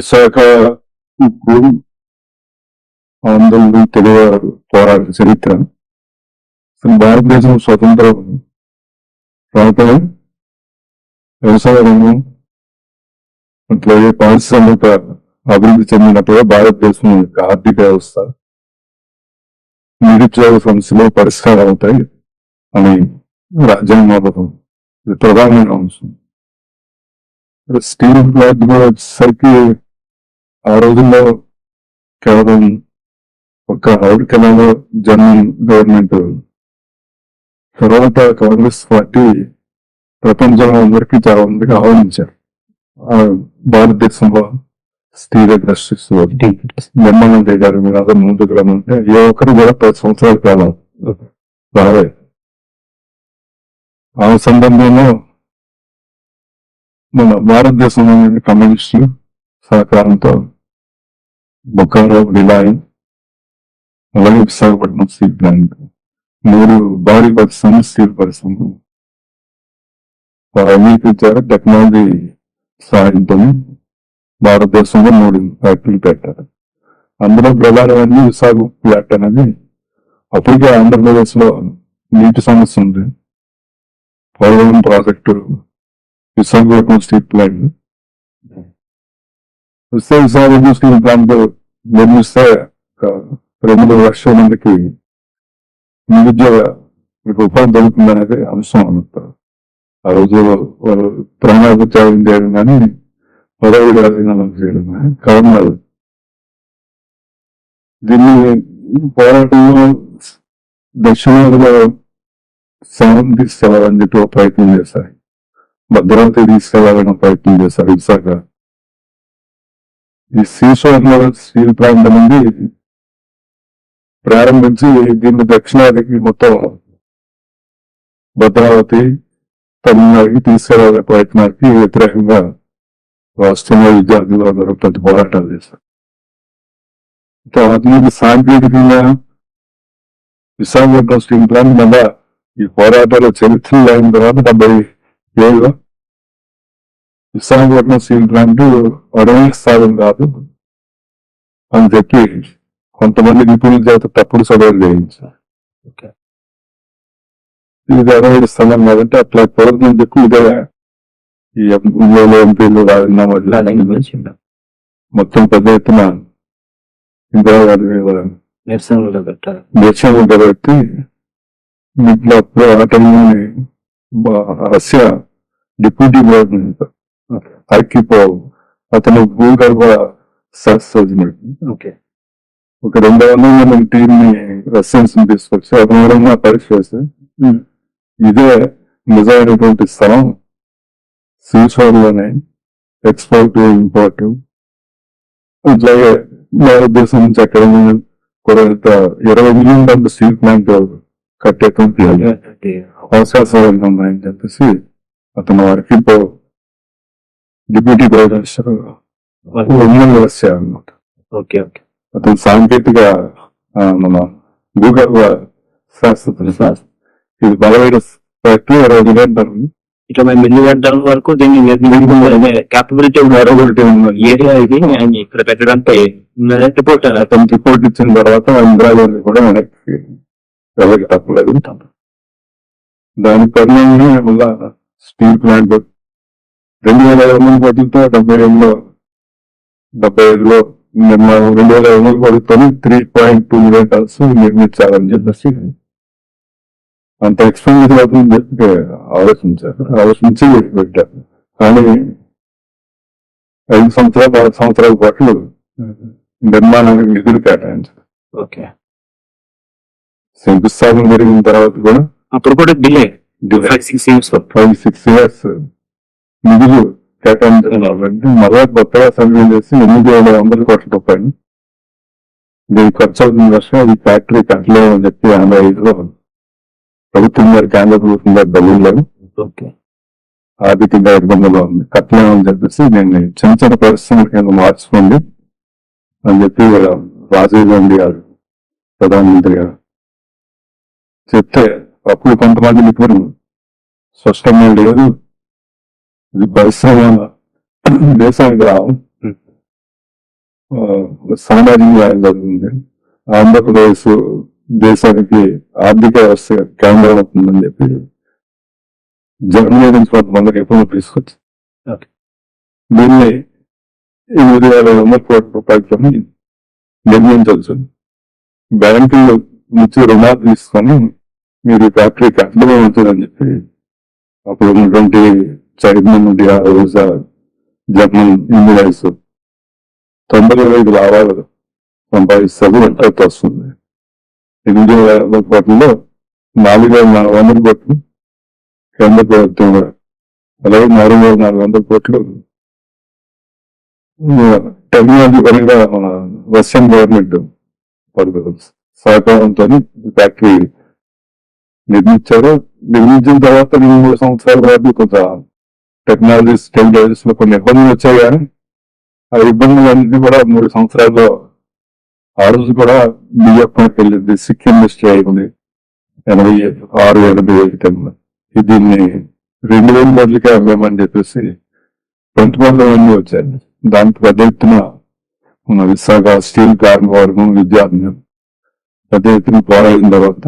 విశాఖ ఉక్కు ఆందోళన తెలుగు పోరాట చరిత్ర. అసలు భారతదేశం స్వతంత్రం రావటం వ్యవసాయ రంగం అట్లాగే పారిశ్రామిక అభివృద్ధి చెందినట్టుగా భారతదేశం యొక్క ఆర్థిక వ్యవస్థ నిరుద్యోగ సమస్యలు పరిష్కారం అవుతాయి అని రాజ్యాంగం ఇది ప్రధానమైన అంశం. స్టీల్ ప్లాంట్ కూడా వచ్చేసరికి ఆ రోజుల్లో కేవలం ఒక అమెరికాలో జర్మన్ గవర్నమెంట్, తర్వాత కాంగ్రెస్ పార్టీ ప్రపంచంలో అందరికీ చాలా మందికి ఆహ్వానించారు. భారతదేశంలో స్టీల్ ఇండస్ట్రీస్ నిర్మాణం చేయాలి, మీరు అదే ముందుకు రమ్మంటే ఏ ఒక్కరు కూడా 10 సంవత్సరాల కాలం రాలేదు. ఆ సందర్భంలో మన భారతదేశంలోని కమ్యూనిస్టులు సహకారంతో బొకారో, రిలయన్స్, అలాగే విశాఖపట్నం స్టీల్ ప్లాంట్ 3 భారీ పరిశ్రమలు, స్టీల్ పరిశ్రమలు అంగీకరించారు. టెక్నాలజీ సాయంతో భారతదేశంలో 3 ఫ్యాక్టరీలు పెట్టారు. అందులో ప్రధానమైన విశాఖ ప్లాంట్ అనేది అప్పటికే ఆంధ్రప్రదేశ్ లో నీటి సమస్య ఉంది. Polavaram project, Visakhapatnam steel plant వస్తే విశాఖపట్నం స్టీల్ ప్లాంట్ నిర్మిస్తే 2 లక్షల మందికి నిరుద్యోగ ఉపాధి దొరుకుతుంది అనేది అంశం అంటారు. ఆ రోజు వాళ్ళు ప్రాణాభిత్యాగం చేయడం కానీ పదవి రాజీనామా చేయడం కానీ కారణాలు. దీన్ని పోరాటంలో దక్షిణాదిలో శవం తీసుకెళ్లాలని చెప్పి ప్రయత్నం చేశారు, భద్రావతి తీసుకెళ్లాలని ప్రయత్నం చేశారు. విశాఖ ఈ శ్రీశైలంలో స్టీల్ ప్లాంట్ అనేది ప్రారంభించి దీన్ని దక్షిణాదికి మొత్తం భద్రావతి, తమిళనాడుకి తీసుకెళ్లాలనే ప్రయత్నానికి వ్యతిరేకంగా రాష్ట్రంలో విద్యార్థులు అందరూ ప్రతి పోరాటాలు చేశారు. ఆధునిక సాంకేతికంగా విశాఖపట్నం స్టీల్ ప్లాంట్ మీద ఈ పోరాటాల చరిత్రలు అయిన తర్వాత 77లో విశాఖపట్నం స్టీల్ ప్లాంట్ అడవి స్థానం కాదు అని చెప్పి కొంతమంది నిపుణుల చేత తప్పుడు సభలు చేయించారు. ఇది అడవి స్థలం కాదంటే అట్లా కుదరదని చెప్పి ఇదే ఈ ఎంపీలు రాజీనామా మొత్తం పెద్ద ఎత్తున ఇందిరాగాంధీ మీద నిరసనలు పెట్టి అప్పుడు ఆ టైంలోని రష్యా డిప్యూటీ గవర్నమెంట్ ఆర్కిపోవ్ అతను భూగర్భ శాస్త్రజ్ఞుడు. ఒక 200 మంది టీం ని రష్యన్స్ తీసుకొచ్చి అభివరంగా పరీక్ష చేస్తే ఇదే నిజమైనటువంటి స్థలం శ్రీశైలంలోనే ఎక్స్పోర్ట్ ఇంపోర్ట్, ఇట్లాగే భారతదేశం నుంచి అక్కడ కూడా 20 మిలియన్ టన్నుల స్టీల్ ప్లాంట్ కట్టేటువంటి అవకాశాలు ఉన్నాయని చెప్పేసి అతను వారికి డిప్యూటీ ప్రొఫెసర్ వచ్చారు అనమాట. అతను సాంకేతిక మన భూగర్భ శాస్త్ర ఇది బలమైన ఫ్యాక్టరీ 20 మిలియన్ టన్నులు, ఇట్లా మిలియన్ టన్నుల వరకు దీన్ని క్యాపబిలిటీ ఏరియా ఇది ఇక్కడ పెట్టడానికి అతను రిపోర్ట్ ఇచ్చిన తర్వాత ఇందిరాగాంధీ కూడా వెనక్కి వెళ్ళక తప్పలేదు. దాని పరిణామమే మళ్ళా స్టీల్ ప్లాంట్ 2020 కోట్లతో 75లో నిర్మాణం 2020 కోట్లతో 3.2 మిలియన్ టన్స్ నిర్మించాలని చెప్పేసి అంత ఎక్స్పెండిచర్ అవుతుందని చెప్పి ఆలోచించి పెట్టారు. కానీ 5 సంవత్సరాలు 4 సంవత్సరాల పాటు నిర్మాణానికి నిధులు కేటాయించారు. శంకుస్థాపన జరిగిన తర్వాత కూడా అప్పుడు కూడా డిలే 5-6 ఇయర్స్ నిధులు కేటాయించారు. కాబట్టి మళ్ళా కొత్తగా సర్వే చేసి 8,700 కోట్ల రూపాయలు దీనికి ఖర్చు అవుతుంది వర్షం ఈ ఫ్యాక్టరీ కట్టలేమని చెప్పి 85లో ప్రభుత్వం గారు, కేంద్ర ప్రభుత్వం గారు డబ్బులు ఆర్థికంగా ఇబ్బందులు ఉంది, కట్టలేమని చెప్పేసి నేను చిన్న పరిశ్రమల కింద మార్చుకోండి అని చెప్పి రాజీవ్ గాంధీ గారు ప్రధానమంత్రి గారు చెప్తే అప్పుడు కొంతమంది నిపుణులు స్పష్టంగా లేదు, ఇది పరిశ్రమ దేశానికి రావు, సామాజిక న్యాయం జరుగుతుంది. ఆంధ్రప్రదేశ్ దేశానికి ఆర్థిక వ్యవస్థ కేంద్రం అవుతుందని చెప్పి జర్మనీ నుంచి కొంతమందికి ఎప్పుడు తీసుకొచ్చి Okay. దీన్ని 8,500 కోట్ల రూపాయలతో నిర్మించవచ్చు. బ్యాంకులు నుంచి రుణాలు తీసుకొని మీరు ఫ్యాక్టరీ కట్టడమే ఉంటుందని చెప్పి అప్పుడు ఉన్నటువంటి చైర్మన్ జర్మన్ ఇంజనీర్స్ 95 లాభాలు సంపాదిస్తారు. ఎంత వస్తుంది? 8,500 కోట్లలో 4,400 కోట్లు కేంద్ర ప్రభుత్వం, అలాగే 4,400 కోట్లు టెక్నాలజీ పరంగా మన రష్యన్ గవర్నమెంట్ సహకారంతో ఫ్యాక్టరీ నిర్మించారు. నిర్మించిన తర్వాత 2-3 సంవత్సరాల వరకు కొంత టెక్నాలజీ స్టెబిలైజర్స్ లో కొన్ని ఇబ్బందులు వచ్చాయి. కానీ ఆ ఇబ్బందులన్నింటినీ కూడా 3 సంవత్సరాల్లో ఆ రోజు కూడా బిఎఫ్కి వెళ్ళింది. సిక్కిం ఇండస్ట్రీ అయింది 86-87 టైంలో. దీన్ని 2,000 కోట్లకే అమ్మేమని చెప్పేసి ప్రతిబంధం వచ్చాయి. దానికి పెద్ద ఎత్తున మన విశాఖ స్టీల్ కార్మికవర్గం, విద్యార్థులు పెద్ద ఎత్తున పోరాడిన తర్వాత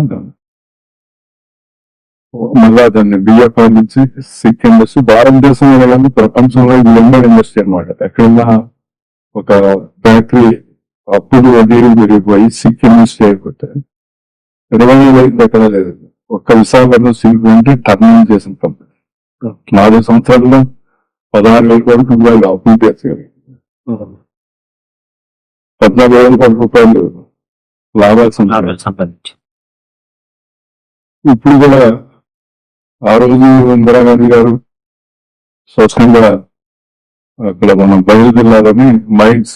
మళ్ళా దాన్ని బిఎఫ్ నుంచి సిక్ ఇండస్ట్రీ భారతదేశంలో కానీ ప్రపంచంలో ఇది నెంబర్ ఇండస్ట్రీ అనమాట. ఎక్కడన్నా ఒక ఫ్యాక్టరీ అప్పుడు విరిగిపోయి సిక్ ఇండస్ట్రీ అయిపోతాయి. 25 ఎక్కడ లేదు. ఒక్క విశాఖపట్నం సిల్క్ అంటే టర్నింగ్ చేసిన కంపెనీ 4 సంవత్సరాల్లో 16,000 కోట్ల రూపాయలు అప్పులు తెచ్చారు. 14,000 కోట్ల రూపాయలు లాభాలు సంపాదించి ఇప్పుడు కూడా ఆ రోజు ఇందిరాగాంధీ గారు స్వచ్ఛంగా అక్కడ మనం బయలు జిల్లాలోని మైన్స్,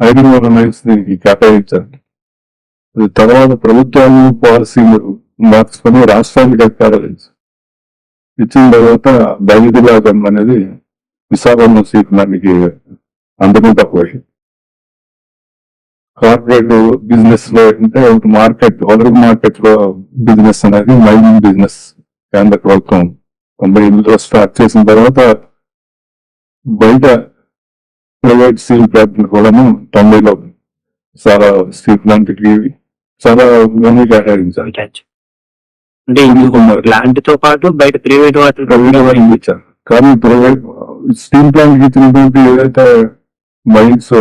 ఐరన్ ఓర్ మైన్స్ దీనికి కేటాయించారు. తర్వాత ప్రభుత్వాలు పాలసీలు మార్చుకొని రాష్ట్రానికి కేటాయించారు. ఇచ్చిన తర్వాత బయలు జిల్లా అనేది విశాఖపట్నం సీట్ దానికి అందుకుంటా పోయి కార్పొరేట్ బిజినెస్ లో అంటే మార్కెట్ వదలకు మార్కెట్ లో బిజినెస్ అనేది మైనింగ్ బిజినెస్ కేంద్ర ప్రభుత్వం 90లో స్టార్ట్ చేసిన తర్వాత బయట ప్రైవేట్ స్టీల్ ఫ్యాక్టరీలు కూడా 90లో చాలా స్టీల్ ప్లాంట్కి చాలా మనీ కేటాయించారు. అంటే ల్యాండ్ తో పాటు బయట ప్రైవేట్ వాటి ఇచ్చారు. కానీ ప్రైవేట్ స్టీల్ ప్లాంట్ కి ఇచ్చినటువంటి ఏదైతే మైన్స్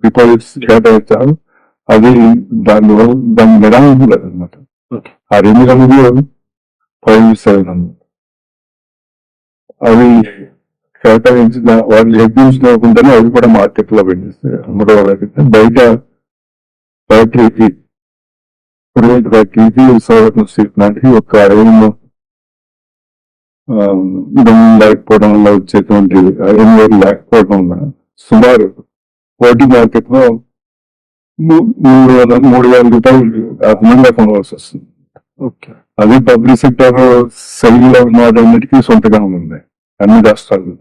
డిపాజిట్స్ కేటాయించారు అది దాని నిరాశలేదు అనమాట. ఆ 2 గంటలు 5-7 అన్నమాట. అవి కేటాయించి వాళ్ళు ఎగ్జిబిషన్ అవ్వకుండానే అవి కూడా మార్కెట్ లో పెట్టిస్తారు. అమ్మడం బయట ఫ్యాక్టరీకి ప్రైవేట్ ఫ్యాక్టరీకి విశాఖపట్నం స్టీల్ ప్లాంట్ కి ఒక ఐరన్ లేకపోవడం వల్ల వచ్చేటువంటి ఐరన్ లేకపోవడం వల్ల సుమారు పోటీ మార్కెట్ లో 3,000 రూపాయలు అదనంగా కొనవలసి వస్తుంది. అది పబ్లిక్ సెక్టర్ శైలిలో ఉన్నటికీ సొంతగా ఉంది అన్ని రాష్ట్రాలు.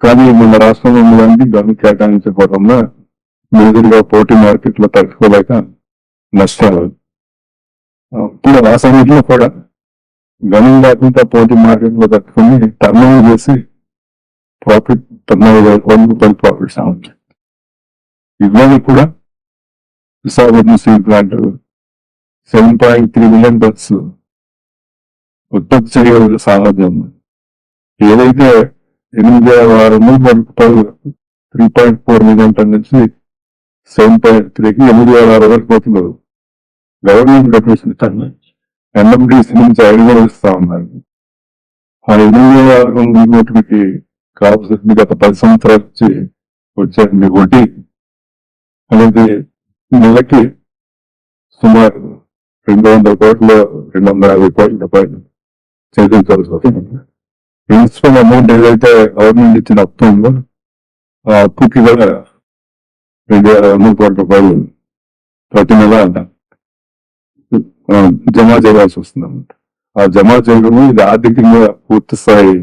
కానీ మన రాష్ట్రంలో ఉన్నదానికి గను కేటాయించకపోవడంలో మేజర్గా పోటీ మార్కెట్ లో తట్టుకోలేక నష్టాలు. ఇప్పుడు ఆ సమయంలో కూడా గనం లేకుండా పోటీ మార్కెట్ లో తట్టుకుని టర్న్ చేసి ప్రాఫిట్ 14,000 కోట్ల రూపాయలు ప్రాఫిట్ సాగుతుంది. ఇవాళ కూడా Visakhapatnam steel plant 7.3 million tons ఉత్పత్తి చేయగల సామర్థ్యం ఏదైతే 8,600 కోట్ల రూపాయలు 3.4 మిలియన్ టన్ నుంచి 7.3కి 8,600 కోట్లు గవర్నమెంట్ డెఫినేషన్ ఇస్తాను. ఎన్ఎండిసి నుంచి 5 ఇస్తా ఉన్నారు. ఆ 8,600 కోట్లకి కావాల్సింది గత 10 సంవత్సరాల నుంచి వచ్చే వడ్డీ అనేది నెలకి సుమారు 200 కోట్లు 250 కోట్ల రూపాయలు చెల్లించాల్సి వస్తుంది. ప్రిన్సిపల్ అమౌంట్ ఏదైతే గవర్నమెంట్ ఇచ్చిన అప్పు ఉందో ఆ అప్పుకి కూడా 2,500 కోట్ల రూపాయలు ప్రతి నెల జమా చేయాల్సి వస్తుంది అన్నమాట. ఆ జమా చేయడం ఇది ఆర్థికంగా పూర్తి స్థాయి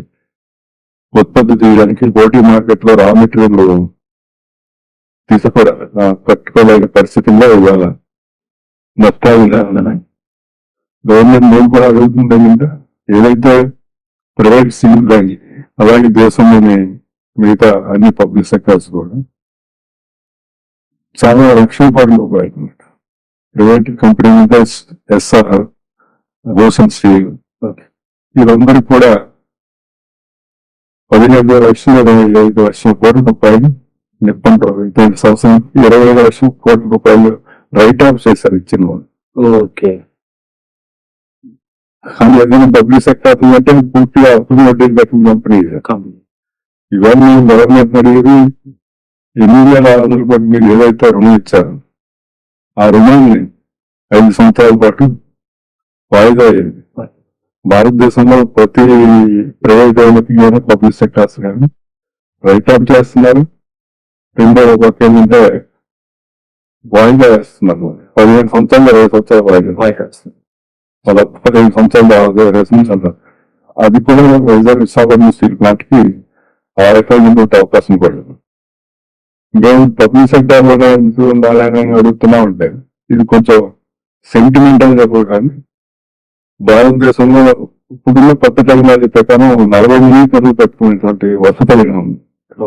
ఉత్పత్తి చేయడానికి పోటీ మార్కెట్ లో రా మెటీరియల్ కట్టుకోలేని పరిస్థితుల్లో ఇవాళ నష్టాలు గవర్నమెంట్ మేము కూడా అడుగుతుంది ఏంటంటే ఏదైతే ప్రైవేట్ స్టీల్ బ్యాంక్ అలాగే దేశంలోని మిగతా అన్ని పబ్లిక్ సెక్టర్స్ కూడా చాలా లక్షల కోట్ల రూపాయలు అనమాట. ప్రైవేట్ కంపెనీ మీద ఎస్ఆర్, రోషన్ స్టీల్ వీరందరికీ కూడా 15 లక్షలు 25 లక్షల కోట్ల రూపాయలు నిప్పంటారు. 2 సంవత్సరం 25 లక్షల కోట్ల రూపాయలు రైట్ ఆఫ్ చేశారు ఇచ్చిన వాళ్ళు. ఓకే. కానీ ఏదైనా పబ్లిక్ సెక్టర్ అంటే పూర్తిగా అప్పుడు వడ్డీ కట్టిన కంపెనీ. ఇవాళ మేము గవర్నమెంట్ అడిగేది 8,600 కోట్లు మీరు ఏదైతే రుణం ఇచ్చారో ఆ రుణాన్ని 5 సంవత్సరాల పాటు వాయిదా అయ్యింది. భారతదేశంలో ప్రతి ప్రైవేట్ వాళ్ళకి కానీ పబ్లిక్ సెక్టర్స్ కానీ రైట్ ఆఫ్ చేస్తున్నారు. రెండో పక్క ఏంటంటే వాయిదా వేస్తున్నారు. 15 సంవత్సరాలు 20 సంవత్సరాలు వాయిదా వేస్తున్నారు. 15 సంవత్సరాలు అంటారు. అది కూడా వైజాగ్ విశాఖపట్నం స్టీల్ ప్లాంట్ కి 6 అవకాశం పడదు. ఇంకా పబ్లిక్ సెక్టర్ లో ఉండాలని అడుగుతున్నా ఉంటాయి. ఇది కొంచెం సెంటిమెంటల్ చెప్పదు కానీ భారతదేశంలో ఇప్పుడున్న కొత్త టెక్నాలజీ ప్రకారం 40 మిలియన్లు పెట్టుకునేటువంటి వసతులు ఉంది.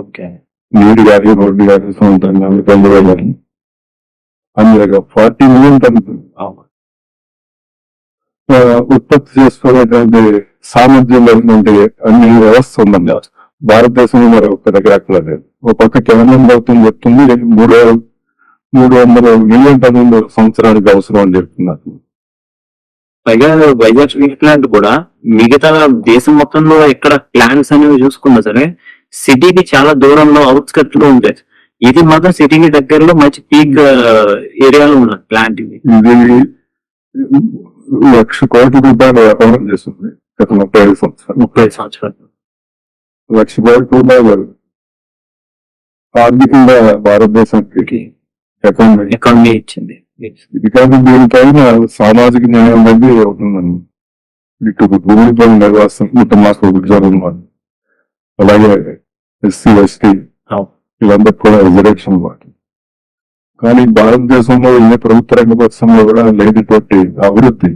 ఓకే. నీరు కానీ రోడ్డు కానీ సొంతం కానీ రంగులు కానీ అందులో 40 మిలియన్ టన్నులు ఉత్పత్తి చేసుకునేటువంటి సామర్థ్యం కలిగినటువంటి అన్ని వ్యవస్థ ఉందండి. భారతదేశంలో మరి ఒక్క దగ్గర అక్కడ లేదు. ఒక పక్క కేంద్రం ప్రభుత్వం చెప్తుంది 300 మిలియన్ టన్నులు సంవత్సరానికి అవసరం అని చెప్తున్నారు. పైగా వైజాగ్ స్టీల్ ప్లాంట్ కూడా మిగతా దేశం మొత్తంలో ఎక్కడ ప్లాంట్స్ అనేవి చూసుకున్నా సరే సిటీకి చాలా దూరంలో అవుట్స్కట్ లో ఉంటాయి. ఇది మాత్రం సిటీకి దగ్గరలో మంచి పీక్ ఏరియాలో ఉన్న ప్లాంట్. ఇది 1,00,000 కోట్ల రూపాయలు వ్యాపారం చేస్తుంది గత 35 సంవత్సరాలు. 35 సంవత్సరాలు 1,00,000 కోట్ల రూపాయలు ఆర్థికంగా భారతదేశానికి ఎకానమీ ఇచ్చింది. ఇది కాదు దీనిపైన సామాజిక న్యాయం అనేది అవుతుందండి. ఇటు భూమిపై నిర్వాసం మాకు ఉద్యోగం వాళ్ళు, అలాగే ఎస్సీ ఎస్టీ వీళ్ళందరూ కూడా రిజర్వేషన్ వాటి. కానీ భారతదేశంలో ఏ ప్రభుత్వ రంగ పరిశ్రమలో కూడా లేనటువంటి అభివృద్ధి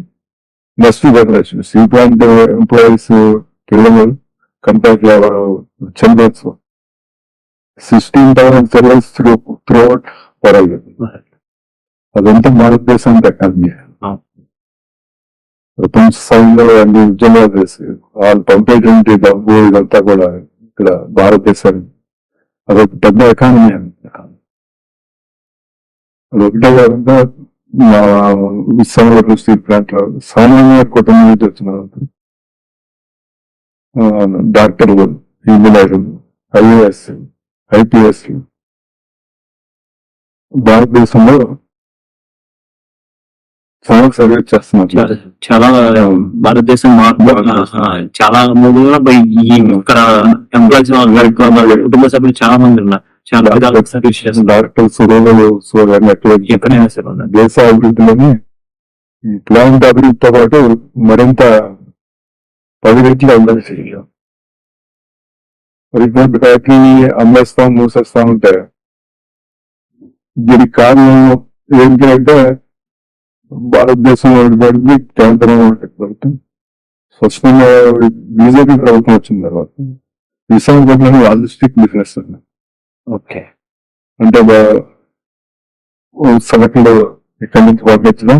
next generation steel plant employees పిల్లలు compare childrens 16,000 childrens throughout world. అదంతా భారతదేశం ఎకానమీ. ప్రపంచ స్థాయిలో అన్ని ఉద్యోగాలు చేసి వాళ్ళు పంపేటువంటి డబ్బు ఇదంతా కూడా ఇక్కడ భారతదేశానికి అదొక పెద్ద ఎకానమీ అండి. అదొకటే కాకుండా మా విశాఖపట్నం స్టీల్ ప్లాంట్ లో సామాన్య కుటుంబం నుంచి వచ్చిన డాక్టర్లు, ఇంజనీర్లు, ఐఏఎస్, ఐపీఎస్ భారతదేశంలో చాలా సర్వీస్ చేస్తున్నారు. చాలా భారతదేశం చాలా ఇక్కడ ఎంప్లాయీస్ కుటుంబ సభ్యులు చాలా మంది ఉన్నారు. చాలా సర్వీస్ చేస్తున్నారు. డాక్టర్స్, ఎక్కడైనా సరే దేశ అభివృద్ధిలోని ఈ ప్లాంట్ అభివృద్ధితో పాటు మరింత 10 రెట్లు అభివృద్ధి చేయాలి. ఇటువంటి ఫ్యాక్టరీని అమ్మేస్తాం, మూసేస్తా ఉంటే దీనికి కారణం ఏంటి అంటే భారతదేశంలో కేంద్రం ప్రభుత్వం స్వచ్ఛంగా బీజేపీ ప్రభుత్వం వచ్చిన తర్వాత విశాఖపట్నం లాజిస్టిక్ బిజినెస్ అండి. ఓకే. అంటే సగటులో ఇక్కడి నుంచి పంపించడం,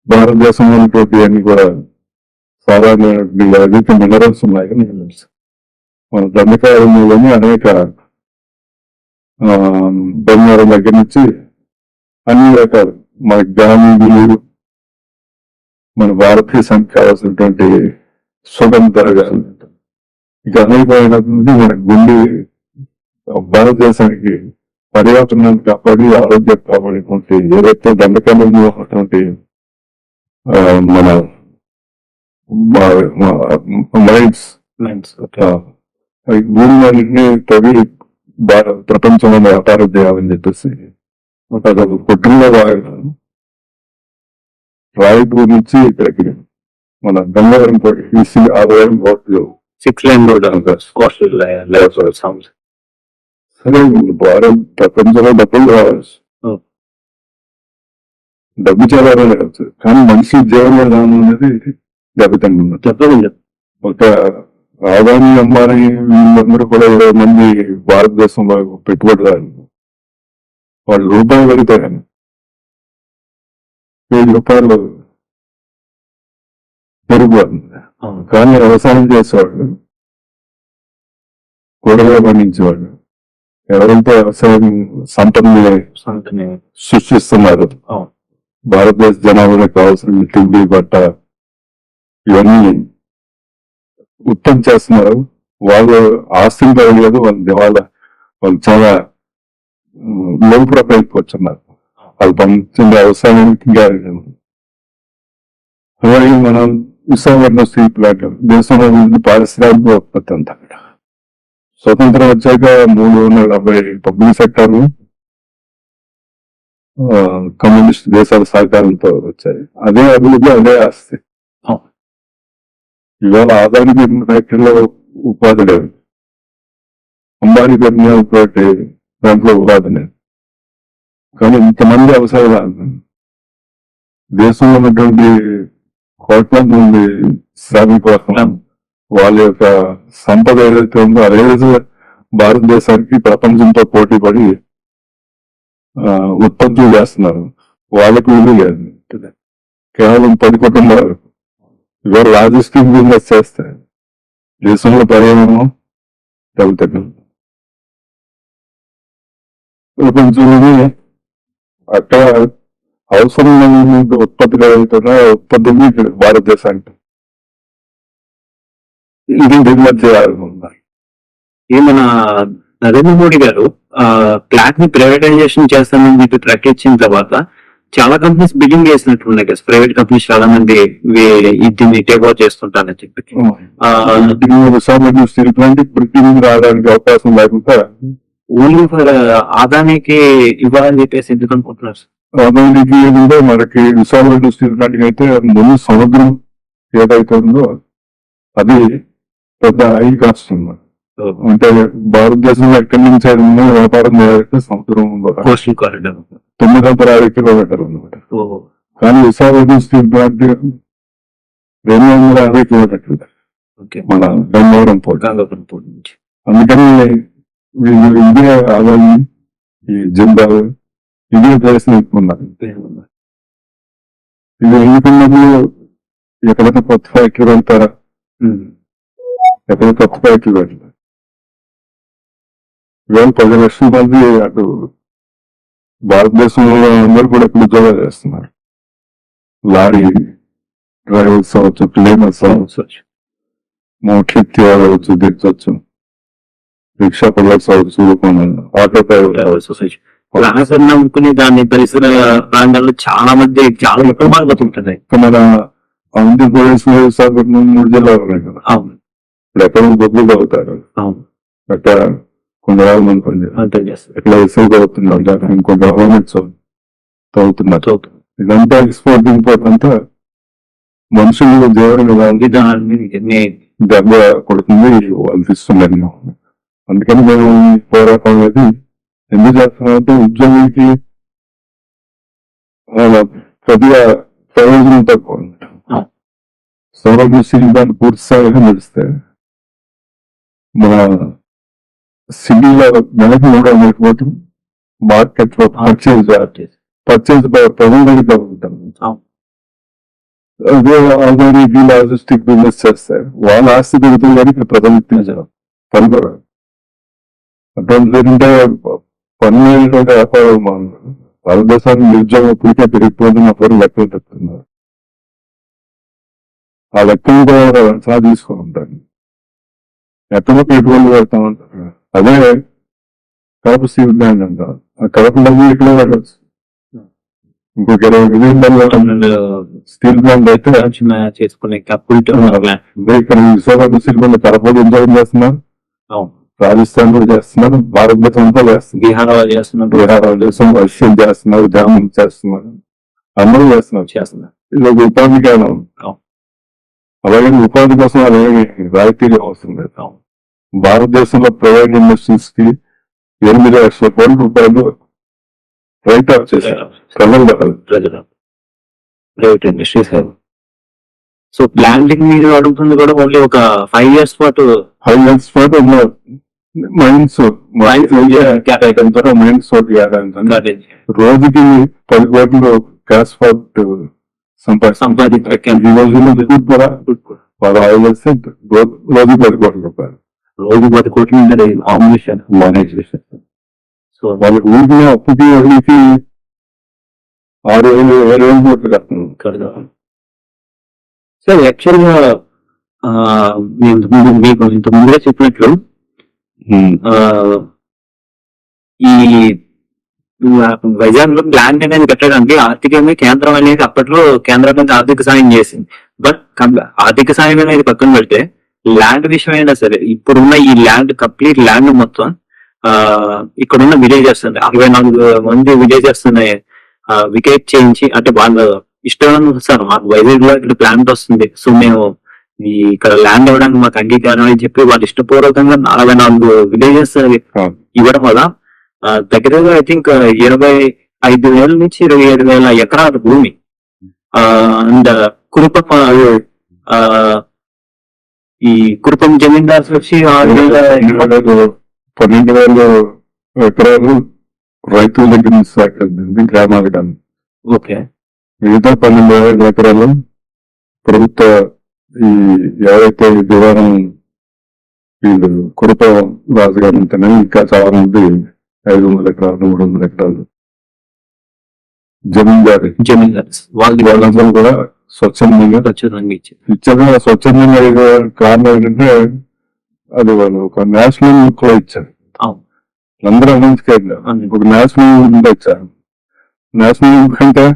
భారతదేశంలో ఉన్నటువంటి అన్ని కూడా సాధారణ ఏదైతే మినరల్స్ ఉన్నాయి మన దండకారణ్యంలోని అనేక బంగారం దగ్గర నుంచి అన్ని రకాలు మన గ్రామీణులు మన భారతదేశానికి కావాల్సినటువంటి సుగంధరగాలు ఇక అనేకమైనటువంటి మన గుండె భారతదేశానికి పర్యావరణాన్ని కాపాడి ఆరోగ్యం కాపాడేటువంటి ఏదైతే దండకాలంలో ఉన్నటువంటి మన మైండ్స్ భూమిని తవ్వి ప్రపంచంలో వ్యాపారం చేయాలని చెప్పేసి అదొక కుట్రలో రాయపూర్ నుంచి ఇక్కడికి మన గంగవరం ఆదాయం పోర్టులో 6 లైన్ రోడ్ సరే భారత్ ప్రపంచంలో డబ్బులు కావచ్చు, డబ్బు చాలా కావచ్చు, కానీ మనిషి జీవన విధానం అనేది దెబ్బతింటున్నారు. ఒక ఆదాని అమ్మాని వీళ్ళందరూ కూడా 20 మంది భారతదేశంలో పెట్టుబడిదారులు వాళ్ళు రూపాయలు పెడితే ₹1000 పెరిగిపోతుంది. అవును. కానీ వ్యవసాయం చేసేవాళ్ళు, కూరగాయలు పండించేవాళ్ళు, ఎవరైతే వ్యవసాయం సంపదని సొంతమే. సృష్టిస్తున్నారు, అవును. భారతదేశ జనాభాకి కావాల్సిన తిండి, బట్ట ఇవన్నీ ఉత్పత్తి చేస్తున్నారు. వాళ్ళు ఆస్తులు పెరగలేదు, వాళ్ళు చాలా లో ప్రొఫైల్కి వచ్చున్నారు. వాళ్ళు పండించిన వ్యవసాయానికి అలాగే మనం విశాఖపట్నం స్టీల్ ప్లాంట్ దేశంలో ఉన్న పారిశ్రామిక ఉత్పత్తి అంతా స్వతంత్రం వచ్చాక 370 పబ్లిక్ సెక్టర్ కమ్యూనిస్ట్ దేశాల సహకారంతో వచ్చాయి. అదే అభివృద్ధి, అదే ఆస్తి. ఇవాళ ఆదాని పెట్టిన ఫ్యాక్టరీలో ఉపాధి లేదు, అంబానీ పెట్టిన దాంట్లో ఉపాధి లేదు. కానీ ఇంతమంది అవసరాలు దేశంలో ఉన్నటువంటి కోట్లాది మంది శ్రామిక వర్గం వాళ్ళ యొక్క సంపద ఏదైతే ఉందో అదే భారతదేశానికి ప్రపంచంతో పోటీ పడి ఉత్పత్తులు చేస్తున్నారు. వాళ్ళకి విలువ లేదు, కేవలం 10 కుటుంబాలు ఇవాళ లాజిస్టిక్ బిజినెస్ చేస్తే దేశంలో పరిమాణం తగ్గుతుంది. ప్రపంచంలోనే అక్కడ అవసరమైన ఉత్పత్తులు ఏదైతున్నా ఉత్పత్తిని భారతదేశానికి ఇది దిగుమతి చేయాలనుకుంటున్నారు. ఈ మన నరేంద్ర మోడీ గారు ప్లాంట్ ని ప్రైవేటైజేషన్ చేస్తానని చెప్పి ప్రకటించిన తర్వాత చాలా కంపెనీస్ బిల్డింగ్ చేసినట్టున్నాయి కదా, ప్రైవేట్ కంపెనీస్ చాలా మంది దీన్ని టేక్ ఓవర్ చేస్తుంటారని చెప్పి. విశాఖపట్నం స్టీల్ ప్లాంట్ బ్రిటింగ్ రావడానికి అవకాశం లేకుండా ఓన్లీ ఫర్ ఆదానికి ఇవ్వాలని చెప్పేసి ఎందుకు అనుకుంటున్నారు సార్? అదానికి ఏంటంటే మనకి విశాఖపట్నం స్టీల్ ప్లాంట్ అయితే ముందు సముద్రం ఏదైతే ఉందో అది పెద్ద హై కాస్ట్ అన్నమాట. అంటే భారతదేశంలో ఎక్కడి నుంచి ఏదైనా వ్యాపారం చేయాలంటే సముద్రం కోస్టల్ కారిడార్ 960 కిలోమీటర్లు అనమాట. కానీ విశాఖపట్నం స్టీల్ ప్లాంట్ 250 కిలోమీటర్లు మన గంగవరం పోర్ట్. అందుకని వీళ్ళు ఇదే ఆదాయం ఈ జిందాల్ ఇదే ప్లేస్ ఎన్నుకున్నారు. ఇది ఎన్నుకున్నప్పుడు ఎక్కడైనా కొత్త ఫ్యాక్టరీ వెళ్తారా, ఎక్కడ కొత్త ఫ్యాక్టరీ వెళ్ళారు. ఇవాళ 10 లక్షల మంది అటు భారతదేశంలో అందరూ కూడా ఇప్పుడు ఉద్యోగాలు చేస్తున్నారు. లారీ డ్రైవర్స్ అవ్వచ్చు, క్లీనర్స్ అవ్వచ్చు, మోటార్ అవ్వచ్చు, దిగ్గొచ్చు, రిక్షా పిల్లర్స్ అవ్వచ్చు, ఆటో డ్రైవర్స్. నమ్ముకుని దాన్ని పరిసర ప్రాంతాల్లో చాలా మంది చాలా ఎక్కువ బాధపడుతుంటాయి. మన ఆంధ్రప్రదేశ్ లో విశాఖపట్నం 3 జిల్లాలు ఉన్నాయి కదా, ఇప్పుడు ఎక్కడ బొగ్గులు అవుతారు, అక్కడ కొన్ని వేల మంది పనిచేస్తారు. ఎట్లా ఎస్ఐగా అవుతున్నారు, ఇంకో గవర్నమెంట్స్ అవుతున్నారు. ఇదంతా ఎక్స్పోర్ట్ ఇంపోర్ట్ అంతా మనుషులు జీవన దెబ్బ కొడుతుంది, వాళ్ళు ఇస్తున్నారు. అందుకని మేము పోరాటం అనేది ఎందుకు చేస్తున్నామంటే ఉద్యోగులకి కొద్దిగా ప్రయోజనం తక్కువ. సౌరభ దాన్ని పూర్తి స్థాయిగా నడిస్తే మన సిటీలో నెలకు 300 కోట్లు మార్కెట్ లో పర్చేజ్ ప్రజలకి తగ్గుతాం. అదే ఆల్రెడీ లాజిస్టిక్ బిజినెస్ చేస్తారు, వాళ్ళ ఆస్తి పెరుగుతుంది కానీ ఇక్కడ ప్రజలకు పనిపడాలి. అటువంటి పన్ను వ్యాపారం భారతదేశానికి నిరుద్యోగం ఇప్పటికే పెరిగిపోతున్న అప్పుడు లెక్కలు చెప్తున్నారు. ఆ లెక్కలు కూడా చాలా తీసుకుంటారు, ఎక్కడో పెట్టుబడులు పెడతా ఉంటారు. అదే కడప స్టీల్ ప్లాంట్ అంటారు, ఆ కడప డబ్బు ఇక్కడ పెట్టచ్చు. ఇంకొక 20 మిలియన్ స్టీల్ ప్లాంట్ అయితే చేసుకునే ఇక్కడ విశాఖపట్నం స్టీల్ ప్లాంట్ కడపలో ఉద్యోగం చేస్తున్నారు, రాజస్థాన్ కూడా చేస్తున్నారు, భారతదేశం అంతా చేస్తున్నారు, బీహార్ వాళ్ళు చేస్తున్నారు, రష్యా చేస్తున్నారు, జర్మనీ చేస్తున్నారు, అందరూ చేస్తున్నారు. ఇది ఒక ఉపాధి కారణం. అలాగే ఉపాధి కోసం అలాగే రాయితీగా అవసరం లేదు. భారతదేశంలో ప్రైవేట్ ఇండస్ట్రీస్ కి 8 లక్షల కోట్ల రూపాయలు రైట్ ఆఫ్ చేశారు ప్రైవేట్ ఇండస్ట్రీస్. సో ప్లాంటింగ్ మీరు అడుగుతుంది కూడా ఓన్లీ ఒక 5 years పాటు 5 years పాటు మైన్స్ కేటాయించారు, మైన్స్ తోటి కేటాయించారు. రోజుకి 10 కోట్లు కాస్ఫాట్ సంపాదించారు. ఈ రోజుల్లో ఫుడ్ కూడా వాళ్ళు ఆయిల్ చేస్తే రోజు 10 కోట్ల రూపాయలు, రోజు 10 కోట్ల నుండి ఆపరేషన్ మేనేజ్ చేశారు. సో వాళ్ళకి ఊరికి అప్పుకి వడ్డీకి 6,000 కోట్లు కడుతున్నారు. సార్ యాక్చువల్గా మీకు ఇంత ముందుగా చెప్పినట్లు ఈ వైజాగ్ లో ప్లాంట్ అనేది పెట్టడానికి ఆర్థికంగా కేంద్రం అనేది అప్పట్లో కేంద్రం అనేది ఆర్థిక సాయం చేసింది. బట్ ఆర్థిక సాయం అనేది పక్కన పెడితే ల్యాండ్ విషయం అయినా సరే ఇప్పుడున్న ఈ ల్యాండ్ కంప్లీట్ ల్యాండ్ మొత్తం ఇక్కడున్న విలేజర్స్ 64 మంది విలేజర్స్ వికేట్ చేయించి, అంటే వాళ్ళ ఇష్టం సార్ మాకు వైజాగ్ లో ఇక్కడ ప్లాంట్ వస్తుంది, సో మేము ఇక్కడ ల్యాండ్ ఇవ్వడానికి మాకు అంగీకారం అని చెప్పి వాళ్ళు ఇష్టపూర్వకంగా 44 విలేజెస్ ఇవ్వడం వల్ల దగ్గర ఐ థింక్ 25,000 నుంచి 27,000 ఎకరాల భూమి అండ్ కురుపం ఈ కురుపం జమీందార్స్ వచ్చి 12,000 ఎకరాలు రైతుల దగ్గర నుంచి గ్రామాల కానీ. ఓకే. మిగతా 12,000 ఎకరాలు ప్రభుత్వ ఈ ఎవరైతే దివాణం వీళ్ళు కురుప రాజుగారు ఉంటేనే ఇంకా చాలా మంది 500 ఎకరాలు 300 ఎకరాలు జమీందారు వాళ్ళందరూ కూడా స్వచ్ఛందంగా ఇచ్చారు. స్వచ్ఛందంగా కారణం ఏంటంటే అది వాళ్ళు ఒక నేషనల్ బుక్ లో ఇచ్చారు. అందరూ అభివృద్ధికి ఒక నేషనల్ బుక్ ఇచ్చారు. నేషనల్ బుక్ అంటే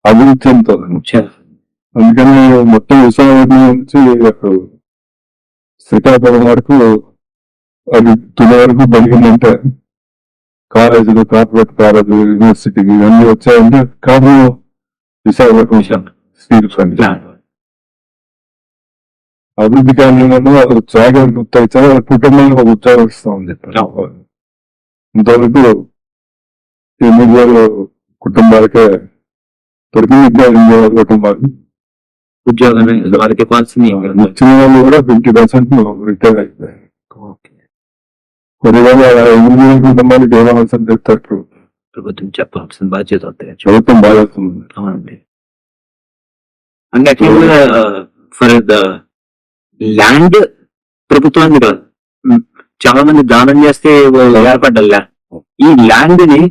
అభివృద్ధి చెందుతుంది. అందుకని మొత్తం విశాఖపట్నం నుంచి శ్రీకాకుళం వరకు అది తుది వరకు పలిగిందంటే కాలేజీలు, కార్పొరేట్ కాలేజీలు, యూనివర్సిటీ ఇవన్నీ వచ్చాయంటే కారణం విశాఖపట్నం స్టీల్ ప్లాంట్. అభివృద్ధి కారణంగా అసలు త్యాగం గుర్తొచ్చారు. వాళ్ళ కుటుంబానికి ఒక ఉద్యోగం ఇస్తామని చెప్పారు. ఇంతవరకు 8,000 కుటుంబాలకే దొరికింది. కుటుంబాలు ఉద్యోగం వారికి వచ్చిన వాళ్ళు కూడా 50% రిటైర్ అయిపోయారు. కొన్ని 8,000 కుటుంబాలకు ఏమవసరం చెప్తారు. ప్రభుత్వం చెప్పాల్సిన బాధ్యత ప్రభుత్వం బాధ్యత ఉంది. అవునండి. అంటే ఫర్ ద ల్యాండ్ ప్రభుత్వానికి కాదు, చాలా మంది దానం చేస్తే ఏర్పడ్డ ల్యాండ్. ఈ ల్యాండ్ ని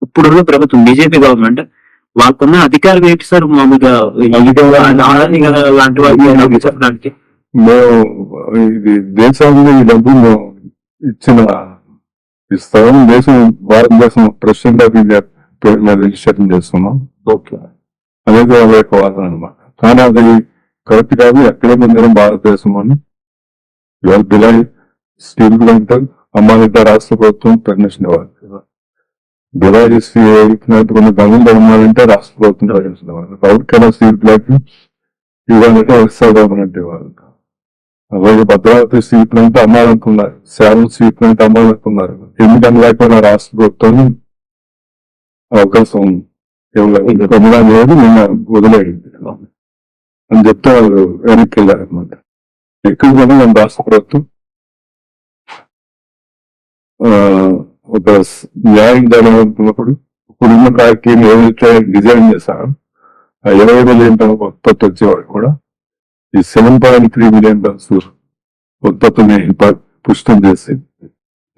ఇప్పుడున్న ప్రభుత్వం బీజేపీ గవర్నమెంట్ వాళ్ళకున్న అధికారం ఏంటి సార్? మామూలుగా లాంటి వాళ్ళకి చెప్పడానికి మేము ఇది దేశాన్ని ఈ డబ్బు ఇస్తాం. దేశం భారతదేశం ప్రెసిడెంట్ ఆఫ్ ఇండియా పేరు మీద రిజిస్ట్రేషన్ చేస్తున్నాం. ఓకే. అనేది వాళ్ళ యొక్క వాదన అనమాట. కానీ అది కరెక్ట్ కాదు. ఎక్కడే ముందు భారతదేశం అని ఇవాళ బిలాయ్ స్టీల్ ప్లాంట్ అమ్మాలంటే రాష్ట్ర ప్రభుత్వం పర్మిషన్ ఇవ్వాలి. బిలాయ్ కొన్ని గనులు అమ్మాలంటే రాష్ట్ర ప్రభుత్వం పర్మిషన్ ఇవ్వాలి. ఎవరికైనా స్టీల్ ప్లాంట్ ఇవ్వాలంటే వ్యవసాయ గవర్నమెంట్ ఇవ్వాలి. అలాగే భద్రావతి స్టీల్ ప్లాంట్ అమ్మాలనుకున్నారు, శాలం స్టీల్ ప్లాంట్ అమ్మాలనుకున్నారు. ఎందుకని లేకపోయినా రాష్ట్ర ప్రభుత్వం అవకాశం ఇవ్వలేదు. లేదు, నిన్న వదిలేడు అని చెప్తే వాళ్ళు వెనక్కి వెళ్ళారనమాట. ఎక్కువ కూడా మన రాష్ట్ర ప్రభుత్వం ఒక న్యాయం జరగాలనుకున్నప్పుడు ఇప్పుడున్న ఫ్యాక్టరీని ఏదైతే డిజైన్ చేశారో ఆ 20 మిలియన్ టన్ ఉత్పత్తి వచ్చేవాడు కూడా ఈ 7.3 మిలియన్ టన్స్ ఉత్పత్తిని పుష్టం చేసి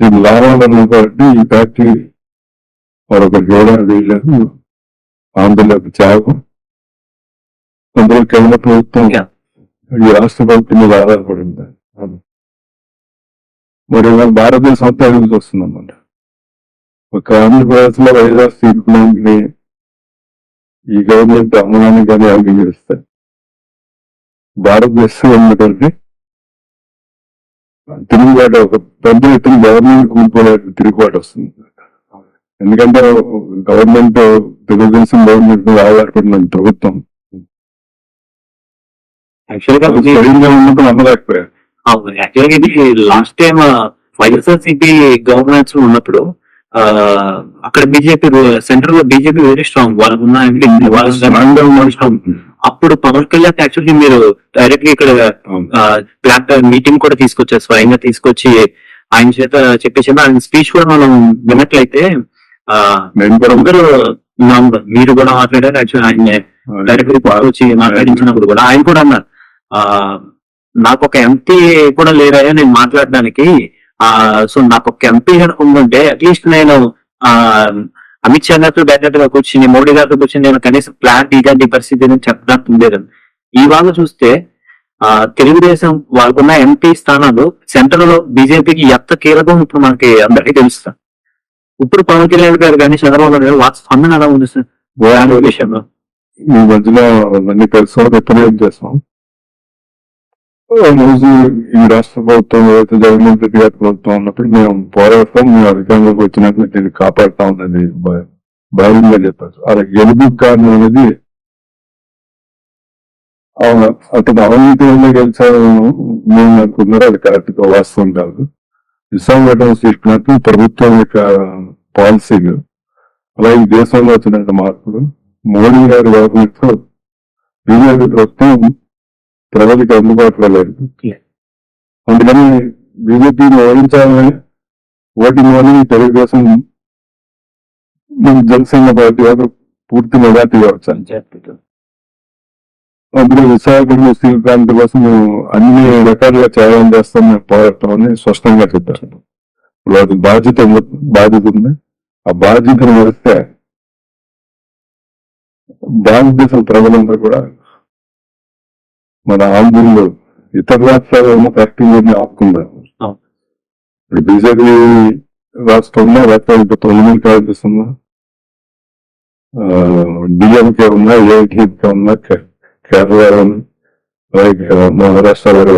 దీని లాభాలను కాబట్టి ఈ ఫ్యాక్టరీ మరొకరికి ఇవ్వడానికి వీళ్ళని ఆంధ్రలోకి త్యాగం. అందులో కేంద్ర ప్రభుత్వం ఈ రాష్ట్ర ప్రభుత్వం మీద ఆధారపడింది. మరి భారతదేశం అంతా ఎదురు చూస్తుందన్నమాట. ఒక ఆంధ్రప్రదేశ్ లో వైజాగ్ స్టీల్ ప్లాంట్ ని ఈ గవర్నమెంట్ అమ్మడానికి కానీ అంగీకరిస్తాయి. భారతదేశంలో ఉన్నటువంటి తిరుగుబాటు ఒక పెద్ద ఎత్తున గవర్నమెంట్ కూలిపోయే తిరుగుబాటు వస్తుంది. ఎందుకంటే గవర్నమెంట్ తెలుగుదేశం గవర్నమెంట్ మీద ఆధారపడిన ప్రభుత్వం యాక్చువల్గా ఉన్నప్పుడు అమ్మలేకపోయారు. యాక్చువల్గా ఇది లాస్ట్ టైం వైఎస్ఆర్సీపీ గవర్నెన్స్ ఉన్నప్పుడు అక్కడ బీజేపీ సెంట్రల్ లో బీజేపీ వెరీ స్ట్రాంగ్. వాళ్ళకున్న స్ట్రాంగ్. అప్పుడు పవన్ కళ్యాణ్ యాక్చువల్లీ మీరు డైరెక్ట్ గా ఇక్కడ ప్లాంట్ మీటింగ్ కూడా తీసుకొచ్చారు, స్వయంగా తీసుకొచ్చి ఆయన చేత చెప్పేసాను. ఆయన స్పీచ్ కూడా మనం విన్నట్లయితే నేను కూడా అందరూ మీరు కూడా మాట్లాడారు. యాక్చువల్లీ ఆయన డైరెక్ట్ వచ్చి మాట్లాడించినప్పుడు కూడా ఆయన కూడా అన్నారు, నాకు ఒక ఎంపీ కూడా లేరయ్యా నేను మాట్లాడడానికి. సో నాకు ఒక ఎంపీ కనుక ఉందంటే అట్లీస్ట్ నేను అమిత్ షా గారితో డైరెక్ట్ గా కూర్చుని మోడీ గారితో కూర్చుని నేను కనీసం ప్లాన్ ఇలాంటి పరిస్థితి చెప్పడానికి ఉండేదని. ఇవాళ చూస్తే తెలుగుదేశం వాళ్ళకున్న ఎంపీ స్థానాలు సెంటర్ లో బీజేపీకి ఎంత కీలకం ఇప్పుడు మనకి అందరికీ తెలుస్తుంది. ఇప్పుడు పవన్ కళ్యాణ్ గారు కానీ చంద్రబాబు నాయుడు గారు వాటి స్పందన ఎలా ఉంది సార్ విషయంలో? ఈ మధ్యలో అవన్నీ కలిసి రిప్రజెంట్ చేస్తాం. రోజు ఈ రాష్ట్ర ప్రభుత్వం ఏదైతే జగన్మోహన్ రెడ్డి గారి ప్రభుత్వం ఉన్నప్పుడు మేము పోరాడతాం, మేము అధికారంలోకి వచ్చినట్లు దీన్ని కాపాడుతా ఉన్నది భాగంగా చెప్పారు. అలా గెలుపు కారణం అనేది అతను అవినీతి వల్ల గెలిచారు మేము అనుకున్నారు. అది కరెక్ట్ గా వాస్తవం కాదు. విశాఖపట్నం తీసుకున్నట్టు ప్రభుత్వం యొక్క పాలసీలు, అలాగే దేశంలో వచ్చిన మార్పులు, మోడీ గారి గవర్నమెంట్ తో బీజేపీ ప్రభుత్వం ప్రజలకు అందుబాటులో లేదు. అందుకని బీజేపీని ఓడించాలని ఓటింగ్ వల్ల తెలుగుదేశం జనసేన పార్టీ వాళ్ళు పూర్తి మెజార్టీగా వచ్చాను. అందులో విశాఖపట్నం స్టీల్ ప్లాంట్ కోసం మేము అన్ని రకాలుగా త్యాగం చేస్తాం, మేము పోరాడతామని స్పష్టంగా చెప్పారు. వాళ్ళకి బాధ్యత ఉంది. ఆ బాధ్యతను వస్తే భారతదేశం ప్రజలందరూ కూడా మన ఆంధ్రులు ఇతర రాష్ట్రాలు ఉన్న ఫ్యాక్టరీలన్నీ ఆపుకున్నారు. ఇప్పుడు బీజేపీ రాష్ట్రంలో లేకపోతే 9 కాలేజెస్ ఉన్నా, డిఎంకే ఉన్నా, ఏఐటీకే ఉన్నా, కేరళ మహారాష్ట్రలో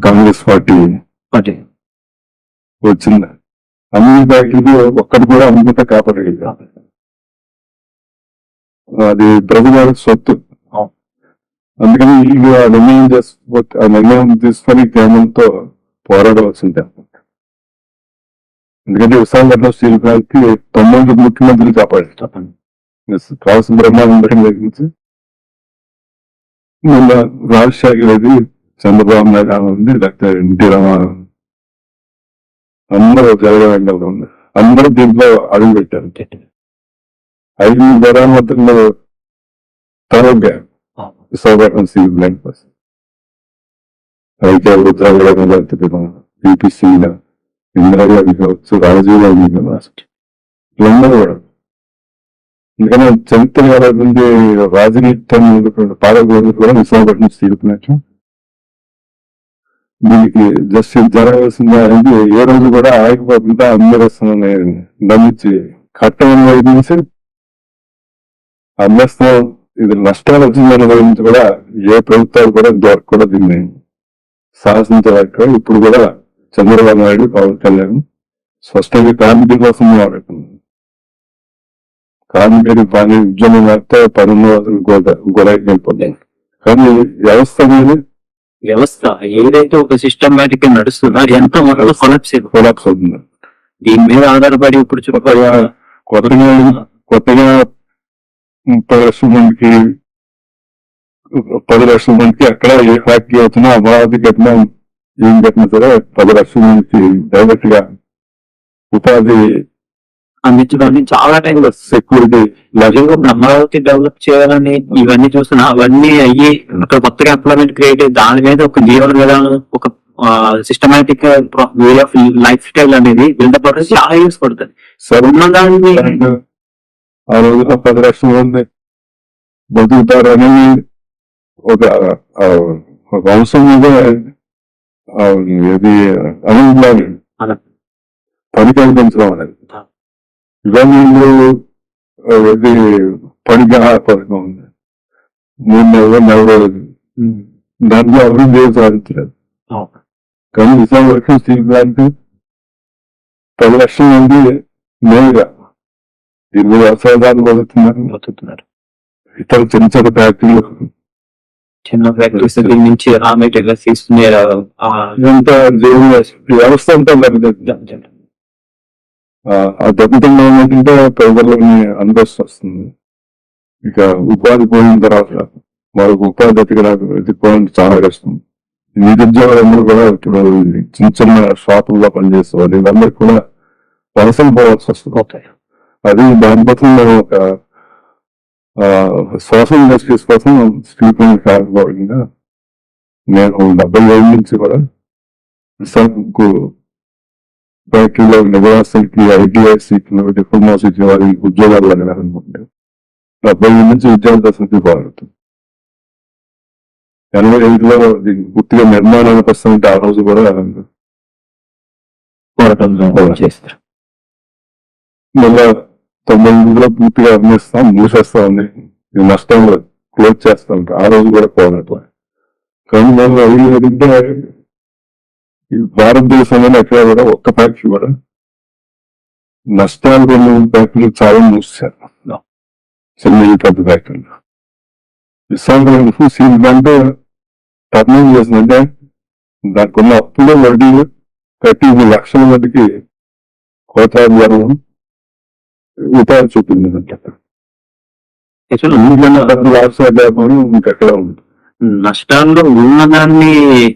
కాంగ్రెస్ పార్టీ వచ్చింది. అన్ని ఫ్యాక్టరీలు ఒక్కటి కూడా అమ్ముకుంటే కాపాడగలిగారు. అది ప్రజల సొత్తు. అందుకని వీళ్ళు ఆ నిర్ణయం తీసుకొని కేంద్రంతో పోరాడవలసిందే. ఎందుకంటే విశాఖపట్నం స్టీల్ ప్లాంట్ కి 9 ముఖ్యమంత్రులు కాపాడారు. కావాల్సిన బ్రహ్మాండం గురించి మొన్న రాజశేఖర రెడ్డి, చంద్రబాబు నాయుడు ఉంది, డాక్టర్ ఎన్టీ రామారావు అందరూ జరగడం ఉంది. అందరూ దీంట్లో అడుగు పెట్టారు. 5 ప్రధానమంత్రులు తరగ్గా విశాఖపట్నం స్టీల్ ప్లాంట్ కోసం బీపీసీ ఇందిరాగాంధీ కావచ్చు, రాజీవ్ గాంధీ కావచ్చు, వీళ్ళందరూ కూడా. ఎందుకంటే చరిత్ర నుండి రాజనీతి పాలకులు కూడా విశాఖపట్నం స్టీల్ ప్లాంట్ దీనికి జస్ట్ జరగాల్సిందే అనేది ఏ రోజు కూడా ఆగిపోకుండా అందరూ నమ్మించి కట్టడం వైపు అమ్మేస్తాం. ఇది నష్టాలు వచ్చిందని గురించి కూడా ఏ ప్రభుత్వాలు కూడా ఇంతవరకు కూడా దీన్ని సాహసించలేక ఇప్పుడు కూడా చంద్రబాబు నాయుడు, పవన్ కళ్యాణ్ స్పష్టంగా కార్మికుల కోసం మాట్లాడుతున్నారు. కార్మికుడి పని ఉద్యమం లేకపోతే 10 రోజులు గొడవకి వెళ్ళిపోతాయి. కానీ వ్యవస్థ ఏదైతే ఒక సిస్టమేటిక్ గా నడుస్తుందో అది ఎంత మొత్తం కొలాప్స్ అవుతుంది. దీని మీద ఆధారపడి ఇప్పుడు కొత్తగా 30 లక్షల మందికి 10 లక్షల మందికి అక్కడ ఏ ఫ్యాక్టరీ వచ్చినా అమరావతి కట్టినా ఏం కట్టినా సరే 10 లక్షల మందికి డైరెక్ట్ గా ఉపాధి అందించడానికి చాలా టైం సెక్యూరిటీ అమరావతి డెవలప్ చేయాలని ఇవన్నీ చూస్తున్నా అవన్నీ అయ్యి అక్కడ కొత్తగా ఎంప్లాయ్మెంట్ క్రియేట్ అయ్యి దాని మీద ఒక జీవన విధానం, ఒక systematic way of life style అనేది బిల్డప్ అవుతుంది. చాలా యూస్ పడుతుంది. ఉన్నదాన్ని ఆ రోజుల్లో 10 లక్షల మంది బతుకుతారు అనేది ఒక అంశం మీద ఇది అనుభవాన్ని పని కల్పించడం అనేది. ఇవన్నీ ఇది పనికి పథకం ఉంది. 3 నెలలు 4 రోజులు దాంట్లో అభివృద్ధి సాధించలేదు. కానీ విశాఖపట్నం స్టీల్ ప్లాంట్ 10 లక్షల మంది నేరుగా దీని మీద వ్యవసాయదారులు బతుకుతున్నారు. ఇతర చిన్న ఫ్యాక్టరీస్ నుంచి రా మెటీరియల్స్ తీసుకున్నారు. వ్యవస్థ అంతా దెబ్బతింటుంది. ఆ దెబ్బతింటే ఏంటంటే ప్రజలని అనుభవిస్తూ వస్తుంది. ఇక ఉపాధి పోయిన తర్వాత వాళ్ళకు ఉపాధి వెతుక్కోవడానికి చాలా కష్టం. నిరుద్యోగులందరూ కూడా ఇప్పుడు చిన్న చిన్న షాపుల్లో పనిచేసేవాళ్ళు వీళ్ళందరూ కూడా వలసలు పోవాల్సి వస్తుంది. ఓకే. అది దానికోసం మేము ఒక సోషల్ ఇండస్ట్రీస్ కోసం స్టీల్ ప్లాంట్ కాకపోవడంగా నేను 70,000 నుంచి కూడా విశాఖకు ఫ్యాక్టరీలో నివాసానికి ఐటీఐ సీట్లు డిప్లొమా సీట్లు వారికి ఉద్యోగాలు అడగాలనుకుంటే 70,000 నుంచి ఉద్యోగ దశకి బాగుంటుంది. 85లో పూర్తిగా నిర్మాణానికి వస్తుంటే ఆ రోజు కూడా చేస్తారు. మళ్ళా 98లో పూర్తిగా అమ్మేస్తాం మూసేస్తామని నష్టం క్లోజ్ చేస్తాం ఆ రోజు కూడా పోరాటం. కానీ మనం ఏంటంటే ఈ భారతదేశంలో ఎక్కడ కూడా ఒక్క ఫ్యాక్టరీ కూడా నష్టాలు కొన్ని ఫ్యాక్టరీలు చాలా మూసారు. చిన్న పెద్ద ఫ్యాక్టరీలు విశాఖపట్నం సీల్ ప్లాంట్ టర్నింగ్ చేసిందంటే దానికి ఉన్న అప్పుడే వడ్డీ కట్టి 3 లక్షల మందికి కోట్లాది జనం ఉపాధి చూపింది. వ్యవసాయ వ్యాపారం ఇంకెక్కడ ఉంది. నష్టాల్లో ఉన్నదాన్ని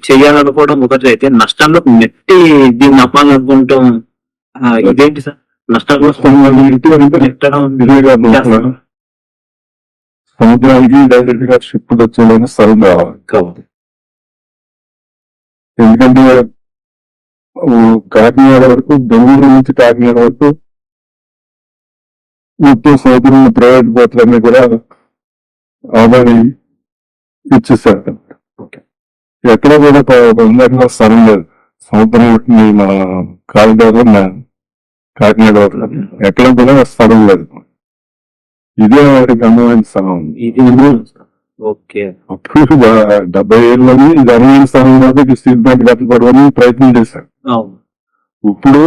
చేయాలనుకోవడం ఒకటి అయితే, నష్టాల్లో నెట్టి దీన్ని అప్పాలనుకుంటాం ఇదేంటి సార్? నష్టాల్లో సముద్రానికి డైరెక్ట్ గా షిప్ వచ్చేలాగా స్థలం కావాలి. ఎందుకంటే కాకినాడ వరకు, బెంగళూరు నుంచి కాకినాడ వరకు మొత్తం సముద్రం ప్రైవేట్ బోట్లన్నీ కూడా ఆదాని ఇచ్చేసారు. ఎక్కడ కూడా అందరిలో స్థలం లేదు. సముద్రం మన కారిడార్ కాకినాడ వరకు ఎక్కడ కూడా స్థలం లేదు. ఇదే వారికి అందమైన స్థలం. ఓకే. అప్పుడు 70 ఏళ్ళని ఇది అనువైన స్థలం కాబట్టి స్టీల్ ప్లాంట్ కట్టబడమని ప్రయత్నం చేశారు. ఇప్పుడు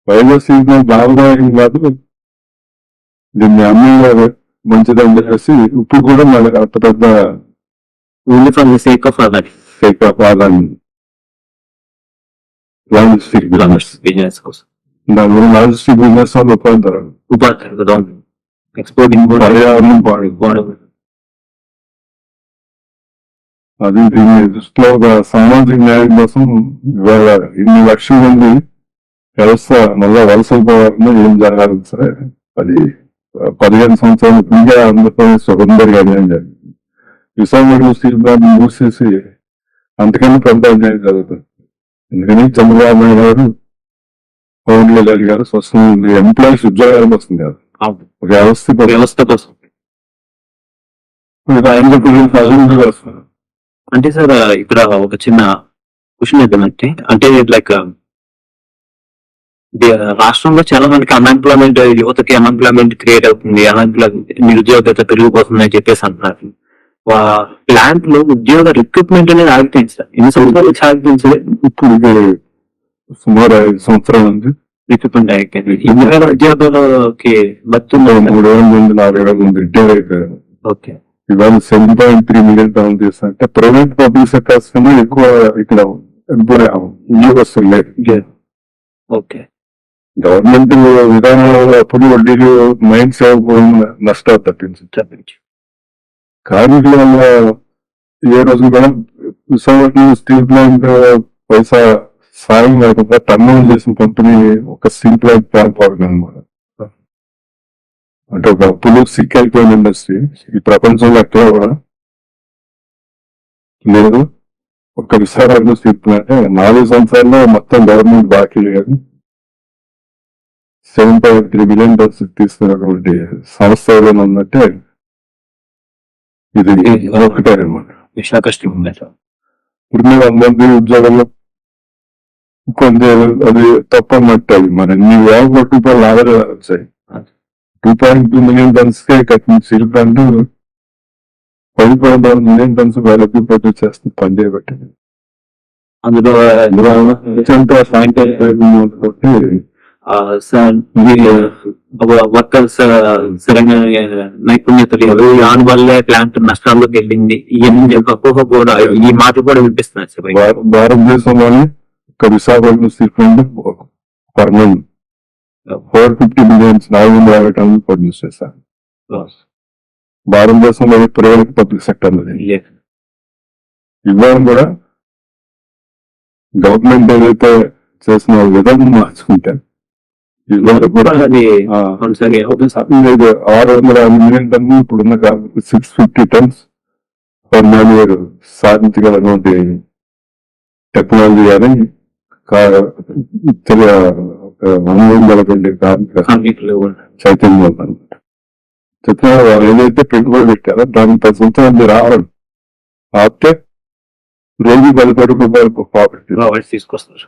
వైజాగ్ స్టీల్ ప్లాంట్ లాభదాయకం కాదు, దీన్ని అమ్మే మంచిదని చెప్పేసి ఇప్పుడు కూడా మనకి అంత పెద్ద సేక్ ఆఫ్ ఆదాన్ని లాజిస్టిక్ బిజినెస్ కోసం, దాని వల్ల లాజిస్టిక్ బిజినెస్ వాళ్ళు ఉపాధి ఎక్స్పోర్ట్ ఇంపోర్ట్ పర్యావరణం పాడు. అది దీన్ని దృష్టిలో ఒక సామాజిక న్యాయం కోసం ఇవాళ 2 లక్షల మంది వ్యవస్థ మళ్ళా వలసలు పోవాలన్నా ఏం జరగాలి సరే అది 15 సంవత్సరాల ఇంకా ఆంధ్రప్రదేశ్ అందరికీ అన్యాయం జరిగింది. విశాఖపట్నం స్టీల్ ప్లాంట్ మూసేసి అంతకన్నా పెద్ద అన్యాయం జరుగుతుంది. ఎందుకని చంద్రబాబు నాయుడు గారు, పవన్ కళ్యాణ్ గారు స్వస్థ ఎంప్లాయీస్ ఉద్యోగాలకు వస్తుంది కదా, వ్యవస్థ కోసం. అంటే సార్ ఇక్కడ ఒక చిన్న క్వశ్చన్ ఏంటంటే, అంటే లైక్ రాష్ట్రంలో చాలా మందికి అన్ఎంప్లాయ్మెంట్, యువతకి అన్ఎంప్లాయ్మెంట్ క్రియేట్ అవుతుంది, నిరుద్యోగత పెరిగిపోతుంది అని చెప్పేసి అంటున్నారు. ప్లాంట్ లో ఉద్యోగ రిక్రూట్మెంట్ అనేది ఆగిపోయింది సార్. ఎన్ని సంవత్సరాలు ఆగిపోయింది? ఇప్పుడు సుమారు 5 సంవత్సరాల నుంచి రిక్రూట్మెంట్ ఆగిపోయింది. 20,000 ఉద్యోగాలకి బతున్నారు. 3,000 మంది 4,000 మంది రిటైర్ అయిపోయారు. ఓకే. ఇవాళ 7.3 మిలియన్ డౌన్ చేస్తారంటే ప్రైవేట్ పబ్లిక్ సెక్టర్స్ కన్నా ఎక్కువ ఇక్కడ వస్తుంది. ఓకే. గవర్నమెంట్ విధానంలో అప్పుడు వడ్డీలు మైండ్ సేవ్ నష్టాలు తప్పించి కార్మికుల వల్ల ఏ రోజు కూడా విశాఖపట్నం స్టీల్ ప్లాంట్ పైసా సాయం లేకుండా టర్న్ చేసిన కంపెనీ ఒక స్టీల్ ప్లాంట్ కాకపోవడం అనమాట. అంటే ఒక అప్పుడు సిక్ అయిపోయిన ఇండస్ట్రీ ఈ ప్రపంచంలో ఎక్కడ కూడా లేదు. ఒక విశాఖపట్నం స్టీల్ ప్లాంట్ 4 సంవత్సరాల్లో మొత్తం గవర్నమెంట్ బాకీ లేదు. 7.3 మిలియన్ టన్స్ తీసుకున్నటువంటి సంస్థ ఏదైనా ఉందంటే ఇది ఒకటే అనమాట. విశాఖ స్టీల్ ప్లాంట్ ఇప్పుడు మీరు 100 ఉద్యోగాల్లో కొంత అది తప్పన్నట్టు. అది మరి 2,000 కోట్ల రూపాయలు ఆదాయాలు వచ్చాయి. 2.2 మిలియన్ టన్స్ కే కట్టిన స్టీల్ ప్లాంట్ 10.6 మిలియన్ టన్స్ వేలకి ప్రొడ్యూస్ చేస్తుంది పని చేయబట్టి. అందులో వర్కర్స్ సరైన నైపుణ్యత లేదు, దాని వల్లే ప్లాంట్ నష్టాల్లోకి వెళ్ళింది. ఇవన్నీ అపోహ కూడా, ఈ మాట కూడా వినిపిస్తున్నాయి. భారతదేశంలోనే ఒక Visakhapatnam steel plant permanent 450 millions 450 టన్నులు ప్రొడ్యూస్ చేశారు. భారతదేశంలో ప్రైవేట్ పబ్లిక్ సెక్టర్ ఇవ్వడం కూడా గవర్నమెంట్ ఏదైతే చేసిన విధానం మార్చుకుంటే ఇవాళ కూడా అది ఆ, ఒకసారి లేదు 650 మిలియన్ టన్ను ఇప్పుడున్న 650 టన్స్ పర్ మ్యాన్ ఇయర్ సాధించగలటువంటి టెక్నాలజీ కానీ అనుభవం కార్మిక కంప్లీట్లు చైతన్యం ఉందన్నమాట. చెప్పిన వాళ్ళు ఏదైతే పెట్టుబడి పెట్టారో దానికి 10 సంవత్సరాలు రావాలి ఆపితే రోజు 10 కోట్ల రూపాయలు ప్రాఫిట్ రాబట్టి తీసుకొస్తారు.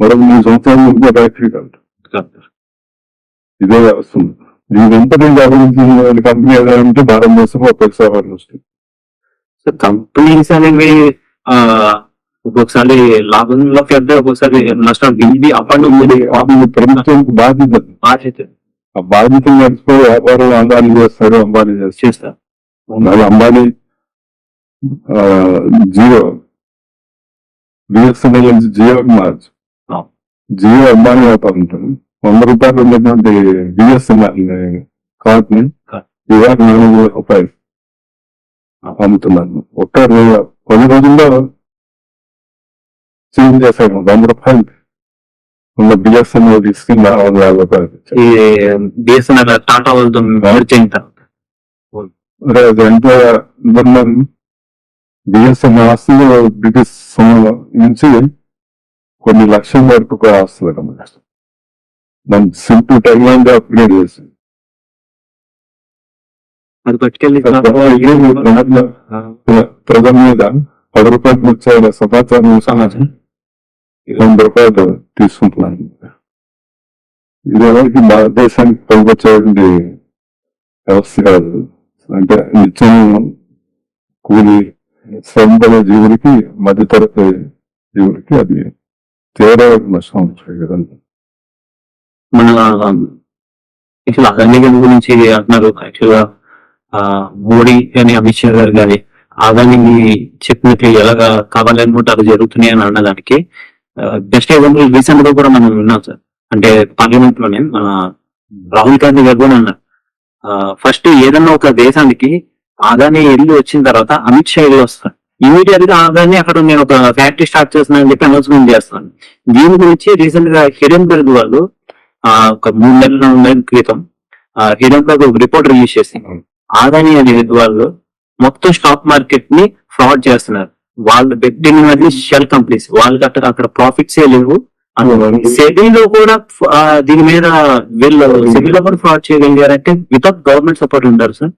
మరొక 3 సంవత్సరాలు ఇంకో ఫ్యాక్టరీ కాదు. ఇదే వస్తుంది. ఇదంతా అభివృద్ధి కంపెనీ ఏదంటే భారతదేశం ఒక్కొక్కసారి వస్తుంది. సో కంపెనీస్ అనేవి ఒక్కొక్కసారి లాభంలోకి వెళ్తే ఒక్కొక్కసారి నష్టం ఇది అప్పటి ప్రభుత్వం బాధ్యత బాధ్యత ఆ బాధ్యతను నడుచుకో వ్యాపారం అంబానీ చేస్తారు, అంబానీ చేస్తారు. అది అంబానీ జియో బిఎస్ఎన్ఎల్ నుంచి జియోకి మార్చు. జియో అంబానీ వ్యాపారం ఉంటుంది. 100 రూపాయలు ఉన్నటువంటి బిఎస్ఎన్ఎల్ కార్డ్ని ఇవాళ 400 రూపాయలు అమ్ముతున్నాను. ఒక్క 10 రోజుల్లో చేంజ్ చేశాను. 100 రూపాయలు ఉన్న బిఎస్ఎన్ఎల్ తీసుకుని 450 రూపాయలు ఈ బిఎస్ఎన్ఎల్ టాటా వాళ్ళతో merge అయిన తర్వాత అది ఎంత బిఎస్ఎన్ఎల్ ఆస్తులు బ్రిటిష్ నుంచి కొన్ని లక్షల వరకు కూడా ఆస్తులు అన్నమాట. దాన్ని సింపుల్ టెక్నాలజీ అప్గ్రేడ్ చేసి అది పట్టుకెళ్ళి ప్రజల మీద 10 రూపాయలు వచ్చే సమాచారం 100 రూపాయలు తీసుకుంటున్నాను. ఇది ఎవరికి భారతదేశానికి పనికొచ్చేటువంటి వ్యవస్థ కాదు. అంటే నిత్యం కూలి శ్రమపడే జీవులకి, మధ్యతరగతి జీవులకి అది తీవ్ర నష్టం వచ్చాయి కదండి. మన యాక్చువల్ అదానీ గారి గురించి అంటున్నారు. యాక్చువల్ గా మోడీ కానీ అమిత్ షా గారు కానీ అదానీ చెప్పినట్లు ఎలాగా కావాలనుకుంటే అలా జరుగుతున్నాయి అని అన్నదానికి బెస్ట్ ఎగ్జాంపుల్ రీసెంట్ గా కూడా మనం విన్నాం సార్. అంటే పార్లమెంట్ లోనే మన రాహుల్ గాంధీ గారు కూడా అన్నారు, ఫస్ట్ ఏదన్నా ఒక దేశానికి అదానీ వెళ్ళి వచ్చిన తర్వాత అమిత్ షా వెళ్ళి వస్తాను, ఇమీడియట్ గా అదానీ అక్కడ నేను ఒక ఫ్యాక్టరీ స్టార్ట్ చేస్తున్నాను అని చెప్పి అనౌన్స్మెంట్ చేస్తాను. దీని గురించి రీసెంట్ గా హిడెన్బర్గ్ వాళ్ళు ఒక 3 నెలల క్రితం హిడెన్బర్గ్ ఒక రిపోర్ట్ రిలీజ్ చేసింది. అదానీ అనే వాళ్ళు మొత్తం స్టాక్ మార్కెట్ ని ఫ్రాడ్ చేస్తున్నారు. వాళ్ళు పెట్టిన షెల్ కంపెనీస్ వాళ్ళకి అక్కడ ప్రాఫిట్స్ ఏ లేవు. సెబీలో కూడా దీని మీద వీళ్ళు సెబీలో కూడా ఫ్రాడ్ చేయగలిగారంటే వితౌట్ గవర్నమెంట్ సపోర్ట్ ఉంటారు సార్.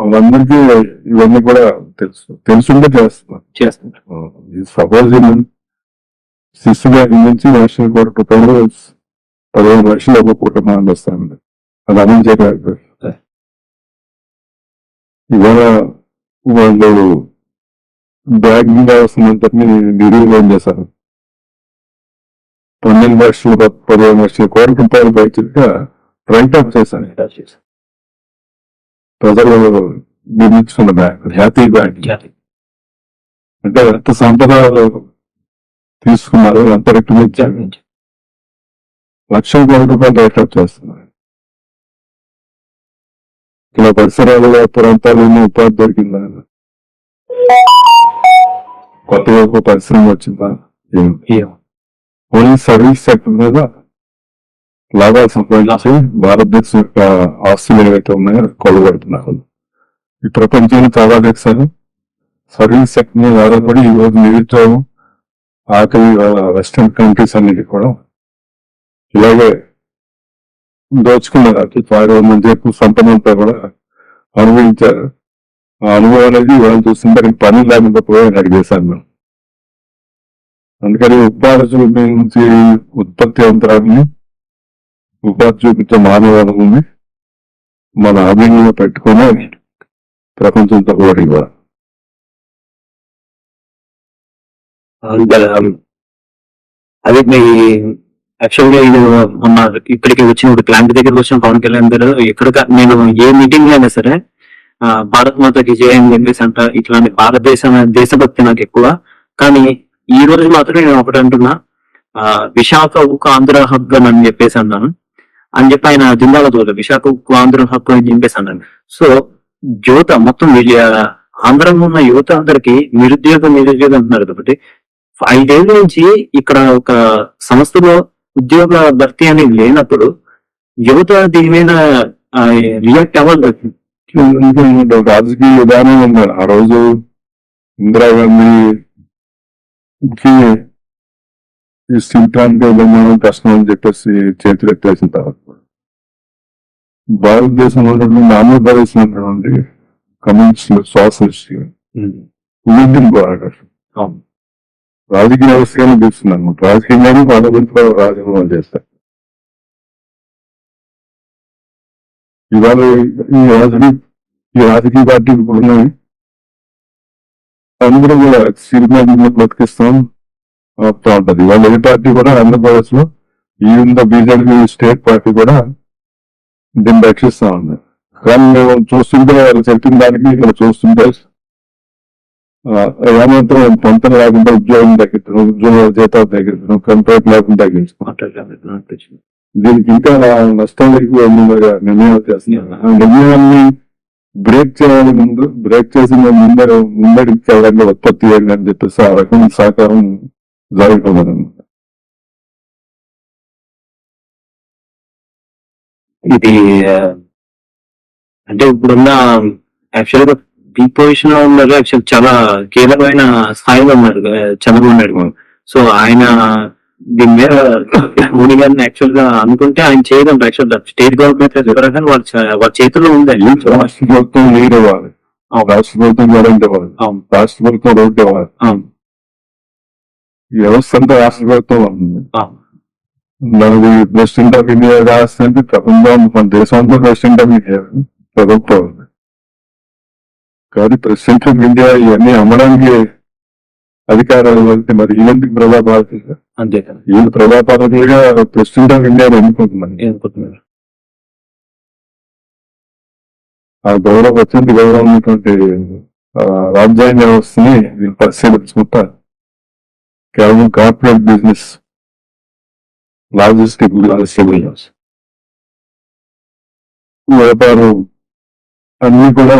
వాళ్ళందరికీ ఇవన్నీ కూడా తెలుసుంటే చేస్తున్నారు. సపోజ్ శిశు బ్యాంక్ నుంచి నేషనల్ కోర్టు రూపాయలు 15 లక్షలు ఒక కుటుంబాన్ని వస్తాయండి. అది అమలు చేయలేకపోయారు. ఇవాళ వాళ్ళు బ్యాంకింగ్ వ్యవస్థనంతటిని నిర్వీర్యం చేశారు. 12 లక్షలు 15 లక్షల కోట్ల రూపాయలు బయటగా రైట్ ఆఫ్ చేశారు. ప్రజలు నిర్మించుకున్న బ్యాంక్ జాతీయ బ్యాంక్. అంటే ఎంత సంపద తీసుకున్నారు, ఎంత రిటర్న్ ఇచ్చారు. 1,00,000 కోట్ల రూపాయలు రైట్ ఆఫ్ చేస్తున్నారు. ఇలా పరిసరాలలో ప్రాంతాలు ఉపాధి దొరికిందా, కొత్తగా ఒక పరిశ్రమ వచ్చిందా, ఓన్లీ సర్వీస్ సెక్టర్ మీద లాభాలు సంపాదించి భారతదేశం యొక్క ఆస్తులు ఏవైతే ఉన్నాయో కొలబడుతున్నారు. ఈ ప్రపంచంలో చాలా దేశాలు సర్వీస్ సెక్టర్ మీద ఆధారపడి ఈ రోజు నిరుద్యోగం ఆకలి వెస్టర్న్ కంట్రీస్ అన్నిటి కూడా ఇలాగే దోచుకున్నారు. అతి మంది ఎక్కువ సంపదంతా కూడా అనుభవించారు. ఆ అనుభవం అనేది వాళ్ళు చూస్తుంటే పని లేకుండా పోయాను అడిగేశాను మేము. అందుకని ఉపాధి చూపించి ఉత్పత్తి యంత్రాన్ని, ఉపాధి చూపించే మానవాళిని మన అభివృద్ధిలో పెట్టుకుని ప్రపంచంతో పోటీ కూడా. అదే మీ యాక్చువల్ గా ఇది మొన్న ఇక్కడికి వచ్చిన క్లాంట్ దగ్గరికి వచ్చిన పవన్ కళ్యాణ్ గారు ఎక్కడ నేను ఏ మీటింగ్ లో అయినా సరే భారత్ మాతకి జయం చెప్పేసి అంట, ఇట్లాంటి దేశభక్తి నాకు ఎక్కువ. కానీ ఈ రోజు మాత్రం నేను ఒకటి అంటున్నా, విశాఖ ఉక్కు ఆంధ్ర హక్కు అని చెప్పేసి అన్నాను అని చెప్పి ఆయన జిందాబాద్ విశాఖ ఉక్కు ఆంధ్ర హక్కు అని చెప్పేసి అన్నాను. సో యువత మొత్తం ఆంధ్రంలో ఉన్న యువత అందరికి నిరుద్యోగం అంటున్నారు కాబట్టి 5 ఏళ్ల నుంచి ఇక్కడ ఒక సంస్థలో ఉద్యోగ భర్తీ అనేది లేనప్పుడు యువత దీని మీద రియాక్ట్ అవ్వాలి. రాజకీయ విధానం ఉంది. ఆ రోజు ఇందిరాగాంధీకి ఈ స్టీల్ ప్లాంట్ నిర్మాణం కష్టం అని చెప్పేసి చేతులు ఎత్తేసిన తర్వాత భారతదేశంలో ఉన్నటువంటి ఆంధ్రప్రదేశ్ లో ఉన్నటువంటి కమ్యూనిస్టులు సోషలిస్టులు రాజకీయ వ్యవస్థగానే చూస్తుంది అనమాట. రాజకీయంగానే పార్లమెంట్లో రాజకీయం చేస్తారు. ఇవాళ ఈ రాజకీయ పార్టీలు ఇప్పుడు ఉన్నాయి. అందరూ కూడా సినిమా బతికిస్తాం అవుతా ఉంటది. ఇవాళ ఏ పార్టీ కూడా ఆంధ్రప్రదేశ్ లో even the BJP state party కూడా దీన్ని రక్షిస్తా ఉంది. కానీ మేము చూస్తుంటే వాళ్ళు చెప్పిన దానికి ఇక్కడ చూస్తుంటే ఏమాత్రం పొంతన లేకుండా ఉద్యోగం తగ్గించడం, ఉద్యోగాల జీతాలు తగ్గించడం, కంట్రోల్ లేకుండా తగ్గించడం, దీనికి ఇంకా నష్టం ఎక్కువ నిర్ణయాలు చేస్తున్నారు. ఆ నిర్ణయాన్ని బ్రేక్ చేయాలి. బ్రేక్ చేసి ముందడికి చేయడానికి ఉత్పత్తి చేయండి అని చెప్పేసి ఆ రకం సహకారం జరుగుతుంది. ఇది అంటే ఇప్పుడున్న యాక్చువల్ గా బీ పొజిషన్ లో ఉన్నారు. యాక్చువల్ చాలా కీలకమైన స్థాయిలో ఉన్నారు చంద్రబాబు నాయుడు. సో ఆయన దీని మీద మోడీ గారిని యాక్చువల్ గా అనుకుంటే ఆయన చేయడం యాక్చువల్ స్టేట్ గవర్నమెంట్ వాళ్ళ చేతుల్లో ఉంది. రాష్ట్ర ప్రభుత్వం లీడ్ ఇవ్వాలి, రాష్ట్ర ప్రభుత్వం గ్యారెంటీ ఇవ్వాలి, రాష్ట్ర ప్రభుత్వం రోడ్డు ఇవ్వాలి. వ్యవస్థ అంతా రాష్ట్ర ప్రభుత్వం ఉంటుంది. మనది ప్రెసిడెంట్ ఆఫ్ ఇండియా రాష్ట్ర అంటే ప్రపంచం మన దేశంలో ప్రెసిడెంట్ ఆఫ్ ఇండియా ప్రభుత్వం ఉంది. కానీ ప్రెసిడెంట్ ఆఫ్ ఇండియా ఇవన్నీ అమ్మడానికి అధికారాలు అంటే మరి ఈవెంట్కి ప్రభావాలు అంతే వీళ్ళు ప్రభావాలుగా ప్రెసిడెంట్ ఆఫ్ ఇండియా ఎన్నుకుంటున్నారు. ఆ గౌరవం అత్యంత గౌరవం ఉన్నటువంటి రాజ్యాంగ వ్యవస్థని వీళ్ళు పరిశీలించుకుంటా కేవలం కార్పొరేట్ బిజినెస్ లాజిస్టిక్ వ్యాపారం అన్ని కూడా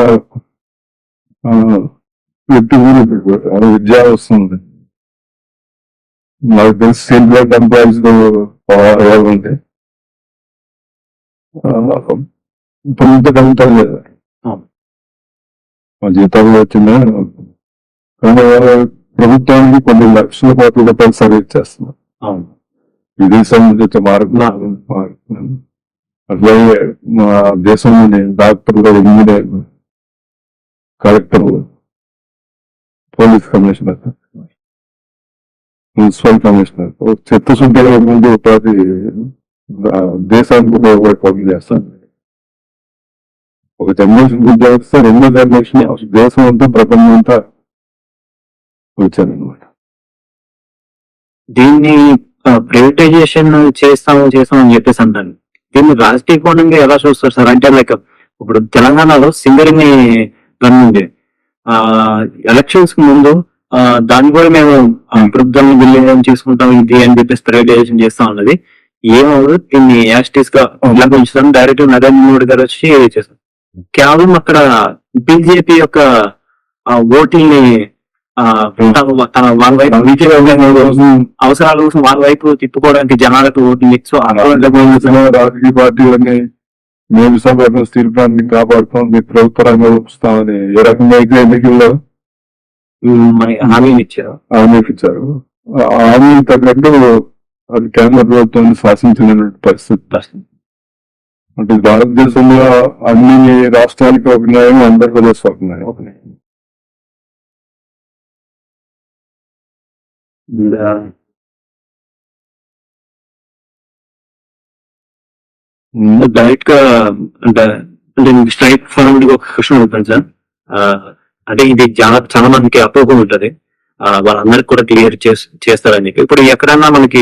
విద్యా వస్తుంది. నాకు తెలిసి స్టేట్ బ్యాంక్ ఎంప్లాయీస్ ఉంటే ఇప్పుడు ఇంత కలుగుతారు లేదా మా జీతాలు వచ్చిందా. కానీ ప్రభుత్వానికి కొన్ని లక్షల కోట్ల రూపాయలు సర్వీస్ చేస్తున్నారు. విదేశం నుంచి వచ్చే మార్గం అట్లాగే మా దేశంలోని డాక్టర్లు, ఇంజనీర్లు, కలెక్టర్లు, పోలీస్ కమిషనర్, మున్సిపల్ కమిషనర్ చిత్తశుద్ధి ముందు ప్రతి దేశానికి ఉపయోగపడే పనులు చేస్తాను. ఒక జనరేషన్ ఉద్యోగిస్తే రెండో జనరేషన్ దేశం అంతా ప్రపంచం అంతా వచ్చారనమాట. దీన్ని ప్రైవేటైజేషన్ చేస్తామని చెప్పేసి అంటాను. దీన్ని రాజకీయ కోణంగా ఎలా చూస్తారు సార్? అంటే లైక్ ఇప్పుడు తెలంగాణలో సింగరేణి రన్ ఉంది. ఎలక్షన్స్ కు ముందు దాన్ని కూడా మేము ప్రభుత్వాన్ని విలీనం చేసుకుంటాం ఇది అని చెప్పేసి ప్రైవేటైజేషన్ చేస్తా ఉన్నది. ఏమవుతుంది దీన్ని యాస్టిస్ గా ఉంచుతాం. డైరెక్ట్ నరేంద్ర మోడీ గారు వచ్చి చేస్తాం. కేవలం అక్కడ బీజేపీ యొక్క ఓటింగ్ ని తన వాళ్ళ వైపు అవసరాల కోసం వాళ్ళ వైపు తిప్పుకోవడానికి జనాలకు ఓటింగ్ ఇచ్చు. రాజకీయ పార్టీలన్నీ మేము సభ్యులు స్టీల్ ప్లాంట్ ని కాపాడుతాం, మీ ప్రభుత్వ రంగంలో వస్తామని ఏ రకంగా అయితే ఎన్నికల్లో హామీలు ఇచ్చారు. హామీ తగ్గట్టు అది కేంద్ర ప్రభుత్వాన్ని శాసించిన పరిస్థితి. అంటే భారతదేశంలో అన్ని రాష్ట్రాలకి ఒక న్యాయం, ఆంధ్రప్రదేశ్ ఒక న్యాయం. డైరెక్ట్ గా అంటే స్ట్రైట్ ఫార్వర్డ్ ఒక క్వశ్చన్ ఉంటుంది సార్. అంటే ఇది చాలా మందికి అపోహం ఉంటది, వాళ్ళందరికి కూడా క్లియర్ చేస్తారని చెప్పి. ఇప్పుడు ఎక్కడన్నా మనకి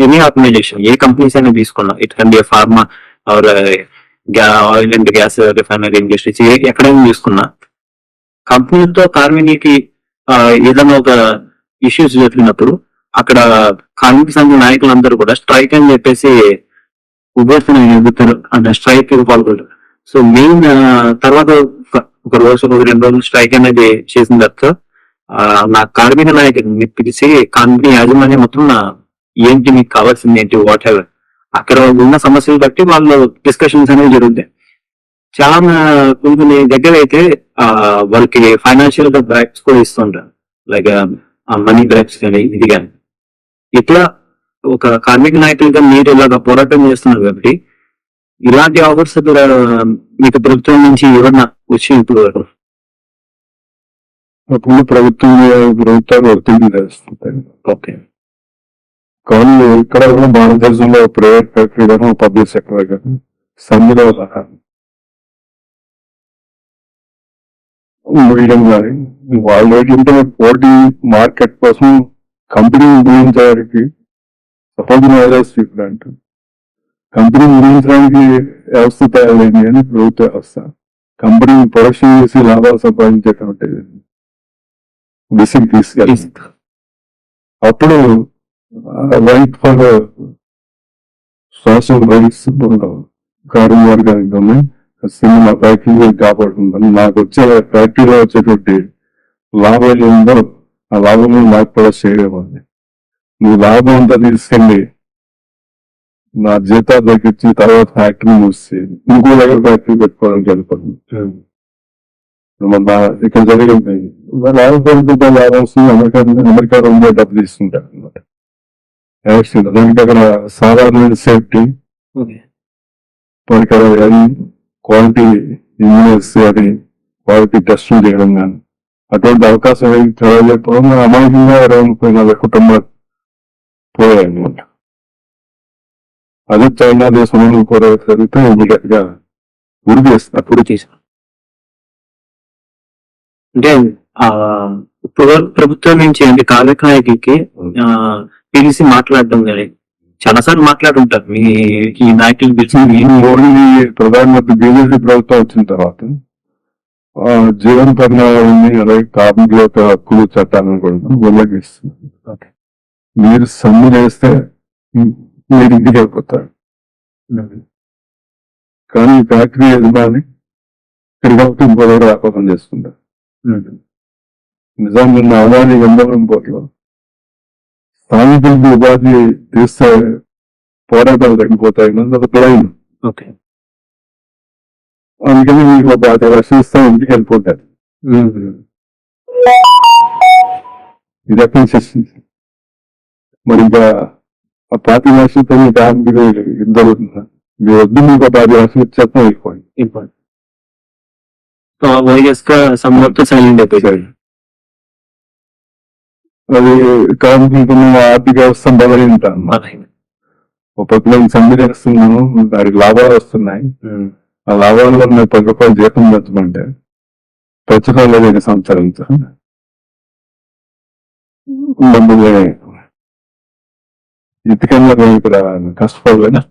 ఎనీ ఆర్గనైజేషన్ ఏ కంపెనీస్ అయినా తీసుకున్నా, it can be pharma or oil and gas refinery industries ఎక్కడైనా తీసుకున్నా కంపెనీలతో కార్మికులకి ఏదైనా ఒక ఇష్యూస్ జరిగినప్పుడు అక్కడ కార్మిక సంఘ నాయకులందరూ కూడా స్ట్రైక్ అని చెప్పేసి ఉభయతను ఎదుగుతారు అంటే స్ట్రైక్ పాల్గొంటారు. సో మెయిన్ తర్వాత ఒక రోజు 2 రోజులు స్ట్రైక్ అనేది చేసిన తర్వాత నా కార్మిక నాయకుడిని పిలిచి కంపెనీ యాజమాన్యం మొత్తం ఏంటి మీకు కావాల్సింది ఏంటి వాట్ ఎవర్ అక్కడ ఉన్న సమస్యలు బట్టి వాళ్ళు డిస్కషన్స్ అనేవి జరుగుతాయి. చాలా కొన్ని దగ్గర అయితే వాళ్ళకి ఫైనాన్షియల్ గా బ్యాక్స్ కూడా ఇస్తుంటారు, లైక్ మనీ బ్యాక్స్ కానీ ఇది కానీ. ఇట్లా ఒక కార్మిక నాయకులుగా మీరు ఇలాగ పోరాటం చేస్తున్నారు కాబట్టి ఇలాంటి ఆఫర్స్ మీకు ప్రభుత్వం నుంచి ఏమన్నా వచ్చి ఇప్పుడు అప్పుడు ప్రభుత్వాలు ఒత్తిడి చేస్తుంటాయి. ఓకే కానీ ఇక్కడ కూడా భారతదేశంలో ప్రైవేట్ ఫ్యాక్టరీ కానీ పబ్లిక్ సెక్టర్ కానీ సంధిలో వేయడం కానీ వాళ్ళు ఏంటంటే పోటీ మార్కెట్ కోసం కంపెనీ నిర్మించడానికి సపోజ్ స్వీట్ అంటారు. కంపెనీ నిర్మించడానికి వ్యవస్థ తయారైంది అని ప్రభుత్వ వ్యవస్థ. కంపెనీ ప్రొడక్షన్ చేసి లాభాలు సంపాదించేటువంటి డిసిక్ తీసుకెళ్ళి అప్పుడు రైట్ ఫర్ సోషల్ రైట్స్ కార్మిక వర్గానికి ఉన్నాయి. సినిమా ఫ్యాక్టరీ కాపాడుతుందని నాకు వచ్చే ఫ్యాక్టరీలో వచ్చేటువంటి లాభాలు ఉందో ఆ లాభంలో నాకు కూడా చేయడం ఉంది. నువ్వు లాభం అంతా తీసుకెళ్ళి నా జీతాలు తగ్గించి తర్వాత ఫ్యాక్టరీ మూసి ఇంకో దగ్గర ఫ్యాక్టరీ పెట్టుకోవడం జరుగుతుంది. ఇక్కడ జరిగింది లాభం వస్తుంది. అమెరికా ఉండే డబ్బు తీసుకుంటారు అనమాట. దానికి అక్కడ సాధారణ సేఫ్టీ పరికర క్వాలిటీ ఇంజనీర్స్ అని క్వాలిటీ టెస్టులు చేయడం కానీ అటువంటి అవకాశం చదవలేకపోవడం అమాయకంగా 20-30 కుటుంబాలు పోయాయి అనమాట. అదే చైనా దేశంలో కూడా జరిగితే ఇమీడియట్ గా గురి చేశారు. అంటే ఇప్పుడు ప్రభుత్వం నుంచి అంటే కార్మిక నాయకులకి పిలిచి మాట్లాడడం కానీ చాలా సార్లు మాట్లాడుంటారు మీ ఈ నాయకులు పిలిచి. మోడీ ప్రధానమంత్రి బీజేపీ ప్రభుత్వం వచ్చిన తర్వాత జీవన పరిణామాన్ని అలాగే కార్మికుల యొక్క హక్కులు చట్టాలను కూడా ఉల్లంఘిస్తుంది. మీరు సమ్మె చేస్తే మీరు ఇంటికి వెళ్ళిపోతారు. కానీ ఫ్యాక్టరీ యజమాని తిరిగి ఇంకో దగ్గర వ్యాపారం చేసుకుంటారు. నిజాన్ని అదాని గంధవరం పోట్లో స్థానికులకు ఉపాధి తీస్తే పోరాటాలు తగ్గిపోతాయి. అది ప్లైన్. అందుకని మీకు 5 లక్షలు ఇస్తే ఇంటికి వెళ్ళిపోతారు. ఇది ఎక్కడ చేసింది మరి ఇంకా ఆ 5 లక్షలతో మీ ఫ్యామిలీ ఇద్దరు మీ వద్దు మీకు 5 లక్షలు ఇచ్చేస్తాం అయిపోయింది. అది కార్మికులకు ఆర్థిక వ్యవస్థ బలహీనతాను. ఒక పక్కన సమ్మె చేస్తున్నాము, దానికి లాభాలు వస్తున్నాయి. ఆ లాభాల్లో 10 రూపాయలు జీతం పెంచమంటే పెంచడం లేదు. సంవత్సరం మమ్మల్ని ఇంటికన్నా ఇక్కడ కష్టపడలేనా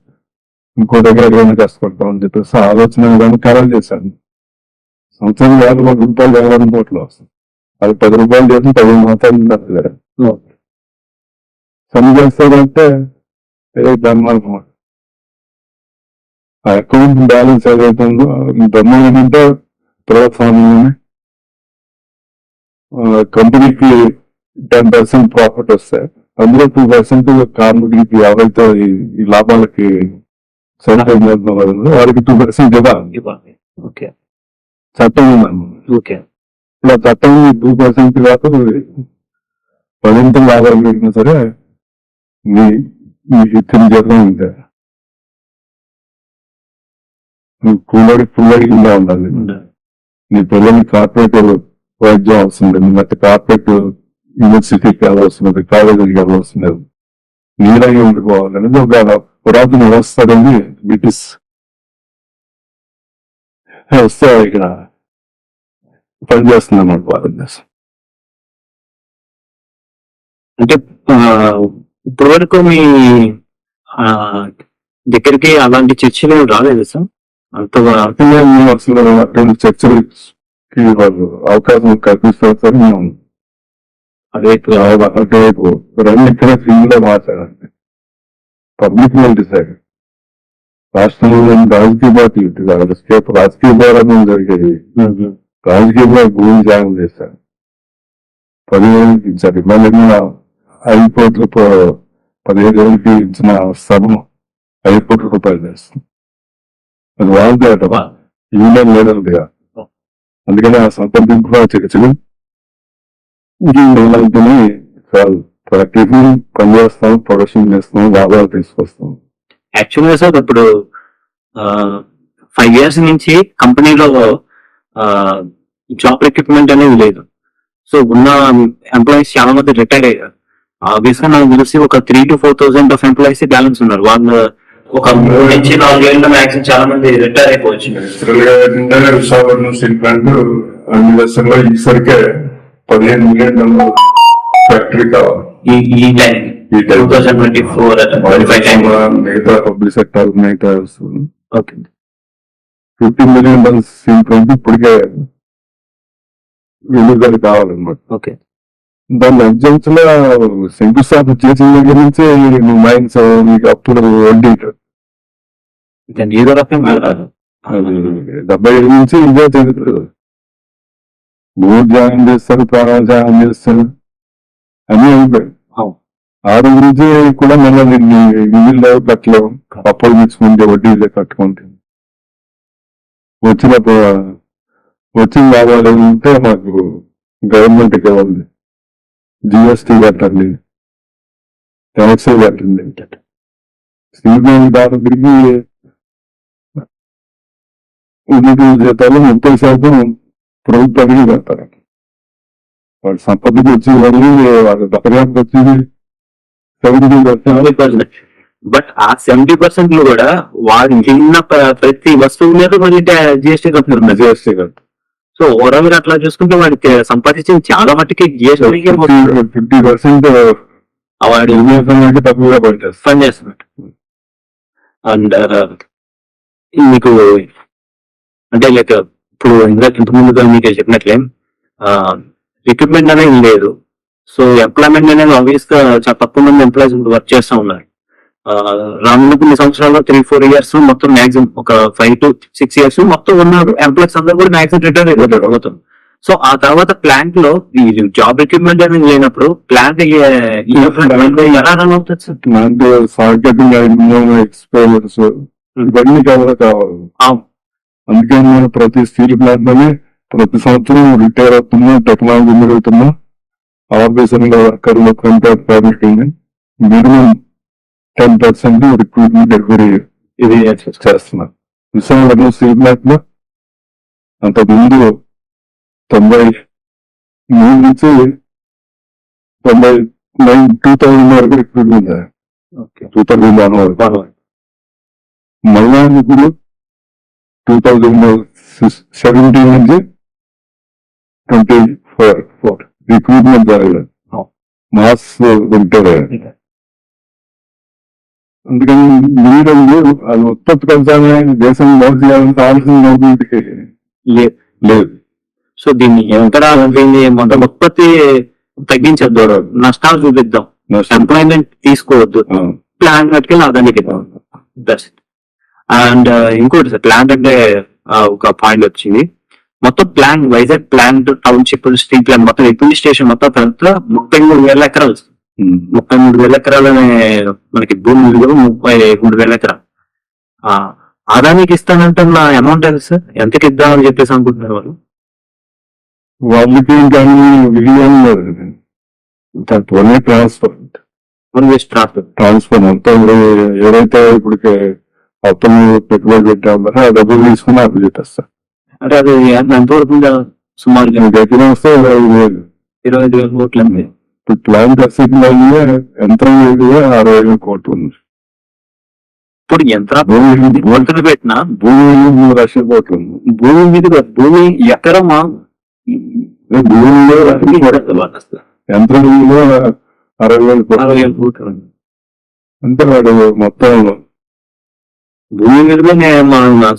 ఇంకో దగ్గర ఎక్కడైనా కష్టపడతామని చెప్పేసి ఆలోచన విధానం ఖరారు చేశాను. సంవత్సరం 50 రూపాయలు 50 కోట్లు వస్తుంది. అది 10 రూపాయలు చేసి 10 మాత్రం సమ్మె చేస్తారంటే దాని ఆ అకౌంట్ బ్యాలెన్స్ ఏదైతుందో ధర్మం ఏంటంటే ప్రభుత్వాన్ని కంపెనీకి 10% ప్రాఫిట్ వస్తాయి. అందులో 2% కార్మికులకి ఎవరైతే ఈ లాభాలకి సహాయం చేస్తున్నారు వారికి 2% ఇవ్వాలి. చట్టం ఉందన్నమాట. ఇలా చట్టం 2% కాక 10 లాభాలు పెట్టినా సరే మీకు ఇచ్చిన జీతం ఉంటే నువ్వు ఫుల్లడి కింద ఉండాలి. నీ పిల్లల్ని కార్పొరేట్ వైద్యం అవసరం లేదు. మధ్య కార్పొరేట్ యూనివర్సిటీకి వెళ్ళవలసినది, కాలేజీకి వెళ్ళవలసినది, నీరాగి ఉండిపోవాలనేది ఒక పురాతన వ్యవస్థ అనేది బ్రిటిష్ వ్యవస్థ ఇక్కడ పనిచేస్తుంది అన్నమాట భారతదేశం. అంటే ఇప్పటి వరకు మీ దగ్గరికి అలాంటి చర్చలు రాలేదు సార్? అసలు చర్చలకి వాళ్ళు అవకాశం కల్పిస్తారు. మేము అటువైపు ఇక్కడ ఫీల్డ్ లో మాట్లాడండి. Public will decide. రాష్ట్రంలో రాజకీయ పార్టీ రాజకీయ పోరాటం జరిగేది రాజకీయంగా భూమి త్యాగం చేశారు. 10,000 ఇచ్చారు. మళ్ళీ 5 కోట్ల 15,000 ఇచ్చిన స్థలం 5 కోట్ల రూపాయలు చేస్తాం. అది వాళ్ళదే అట, యూనియన్ లేదండిగా. అందుకని ఆ సంప్రదింపు చర్చలు కాదు, ప్రతిదీ పనిచేస్తాం, ప్రొడక్షన్ చేస్తాం, లాభాలు తీసుకొస్తాం. యాక్చువల్గా సార్ ఇప్పుడు 5 years నుంచి కంపెనీలో జాబ్ రిక్రూట్మెంట్ అనేది లేదు. సో ఉన్న ఎంప్లాయీస్ చాలా మంది రిటైర్ అయ్యారు. ఆబ్వియస్ గా నాకు తెలిసి ఒక 3,000 to 4,000 ఆఫ్ ఎంప్లాయీస్ బ్యాలెన్స్ ఉన్నారు. వాళ్ళు ఒక 3 నుంచి 4 ఏళ్ళ మ్యాక్సిమం చాలా మంది రిటైర్ అయిపోవచ్చు. విశాఖపట్నం స్టీల్ ప్లాంట్ అన్ని దశల్లో ఈసరికే 15 million ఫ్యాక్టరీ కావాలి. ఈ టైం 2024 మిగతా పబ్లిక్ సెక్టర్ మిగతా ఓకే 15 million స్టీల్ ప్లాంట్ ఇప్పటికే విలువలు కావాలన్నమాట. ఓకే దాని ఎగ్జామ్స్ లో శంకుస్థాపన చేసిన దగ్గర నుంచి మైన్స్ మీకు అప్పుడు వడ్డీ 75 నుంచి ఇదే చదువుతారు. భూమి జాయిన్ చేస్తారు, ప్రాణాలు జాయిన్ చేస్తారు, అన్ని అయిపోయాయి. ఆ రోజు నుంచి కూడా మళ్ళీ మిగిలిన కట్టలేవు, అప్పులు తీసుకుంటే వడ్డీలే కట్టుకుంటే వచ్చిన లాభాలు ఏమంటే మాకు గవర్నమెంట్ ఇవ్వాలి, జిఎస్టీ కట్టండి, ట్యాక్స్ కట్టండి. స్టీల్ దాని తిరిగి ఉన్నత జీతాలు 30% ప్రభుత్వానికి కడతారు. వాడు సంపదకి వచ్చి వాళ్ళు వాళ్ళ దక్కడానికి వచ్చేది 70%. బట్ ఆ 70% లో కూడా వాడు తిన్న ప్రతి వస్తువు మీద మళ్ళీ జిఎస్టీ కడుతున్నారు. జిఎస్టీ కట్టారు. సో ఓవరాల్ గా అట్లా చూసుకుంటే వాడికి సంపాదించింది చాలా మట్టుకి జిఎస్టీ 50% వాడి తక్కువగా పనిచేస్తున్నట్టు. అండ్ మీకు అంటే లైక్ ఇప్పుడు ఇంతకు ముందుగా మీకు చెప్పినట్లే రిక్రూట్మెంట్ అనేది లేదు. సో ఎంప్లాయ్మెంట్ అనేది ఆబ్వియస్ గా చాలా తక్కువ మంది ఎంప్లాయీస్ వర్క్ చేస్తూ ఉన్నారు. రానున్న కొన్ని సంవత్సరాల్లో 3-4 years మొత్తం మాక్సిమం ఒక 5 to 6 years మొత్తం ఉన్నారు ఎంప్లాయీస్ అందరూ కూడా మాక్సిమం రిటైర్ అయిపోతారు మొత్తం. సో ఆ తర్వాత ప్లాంట్ లో ఈ జాబ్ రిక్రూట్మెంట్ అనేది లేనప్పుడు ప్లాంట్ ఎలా రన్ అవుతుంది సార్? ఎక్స్పీరియన్స్ ఇవన్నీ కావాలి. అందుకని నేను ప్రతి స్టీల్ ప్లాంట్ లోనే ప్రతి సంవత్సరం రిటైర్ అవుతున్నా, టెక్నాలజీ పెరుగుతున్నా, ఆఫీసర్ వర్కర్లు contract permitting minimum 10% recruitment every ఇది చేస్తున్నారు. విశాఖపట్నం స్టీల్ ప్లాంట్ లో అంతకుముందు 93 నుంచి 2000 వరకు రిక్రూట్మెంట్ 2001 వరకు. మళ్ళా ఇప్పుడు 2017 నుంచి 24 రిక్రూట్మెంట్ జరగలేదు, మాస్ ఉంటారు. అందుకని మీరు అది ఉత్పత్తి పెంచాలని దేశం మోసం చేయాలని కావాల్సిన గవర్నమెంట్కి లేదు. సో దీన్ని దీన్ని మొత్తం ఉత్పత్తి తగ్గించద్దు, నష్టాలు చూపిద్దాం, ఎంప్లాయ్మెంట్ తీసుకోవద్దు, ప్లాంట్ పట్టుకెళ్ళి అదానికి బెస్ట్. అండ్ ఇంకోటి సార్, ప్లాంట్ అంటే ఒక పాయింట్ వచ్చింది. మొత్తం plant Vizag plant township steel plant మొత్తం అడ్మినిస్ట్రేషన్ మొత్తం 33,000 ఎకరాలు. 33,000 ఎకరాలనే మనకి భూమి 33,000 ఎకరాలు. ఆదానికి ఇస్తానంటున్న అమౌంట్ ఎంత సార్? ఎంతకి ఇద్దామని చెప్పేసి అనుకుంటున్నారు వాళ్ళు? వాళ్ళకి ట్రాన్స్ఫర్ మొత్తం ఎవరైతే ఇప్పటికే అప్పులు పెట్టుబడి పెట్టామో ఆ డబ్బులు తీసుకుని అప్పు చెప్పేస్తారు. అంటే అది ఎంతవరకు సుమారుగా దగ్గర వస్తే 25,000 కోట్లు అండి. ఇప్పుడు ప్లాంట్ అసెట్ల యంత్రం 60,000 కోట్లు ఉంది. ఇప్పుడు యంత్రం కోట్లు పెట్టినా భూమి 3 లక్షల కోట్లు ఉంది. భూమి మీద భూమి ఎకరమా భూమిలో యంత్రం 60,000 కోట్లు అంటే వాడు మొత్తం భూమి మీద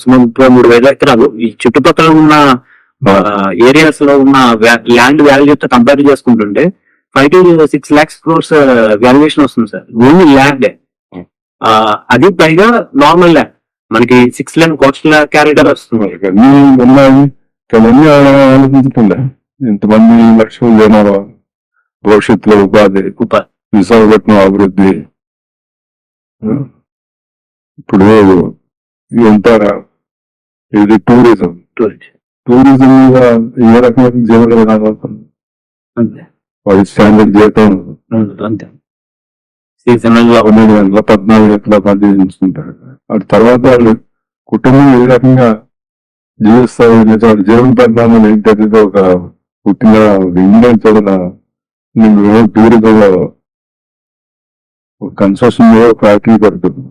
సుమారు 33,000 ఎకరాలు. ఈ చుట్టుపక్కల ఉన్న ఏరియాస్ లో ఉన్న ల్యాండ్ వాల్యూతో కంపేర్ చేసుకుంటుంటే 5 to 6 lakhs crores వాల్యుయేషన్ వస్తుంది సార్. Only land. అది పైగా నార్మల్ ల్యాండ్ మనకి 6 lakh కోట్ల క్యారెక్టర్ వస్తుంది. ఉన్నాయి అవన్నీ ఆలోచించకుండా ఇంతమంది లక్షల జనాభా, భవిష్యత్తులో ఉపాధి, విశాఖపట్నం అభివృద్ధి, ఇప్పుడు ఎంత ఇది టూరిజం మీద ఏ రకమైన జీవన విధానం వాడి స్టాండర్డ్ జీవితం అంతే. సీజనల్ గా 12 గంటల 14 గంటల పని చేయించుకుంటారు. వాటి తర్వాత వాళ్ళు కుటుంబం ఏ రకంగా జీవిస్తారు, వాడి జీవన పరిణామం ఏంటనేది ఒక పుట్టిన ఇండియన్ చూడన నేను టూరిజంలో కన్స్ట్రక్షన్ లో ఫ్యాక్టరీ పడుతుంది,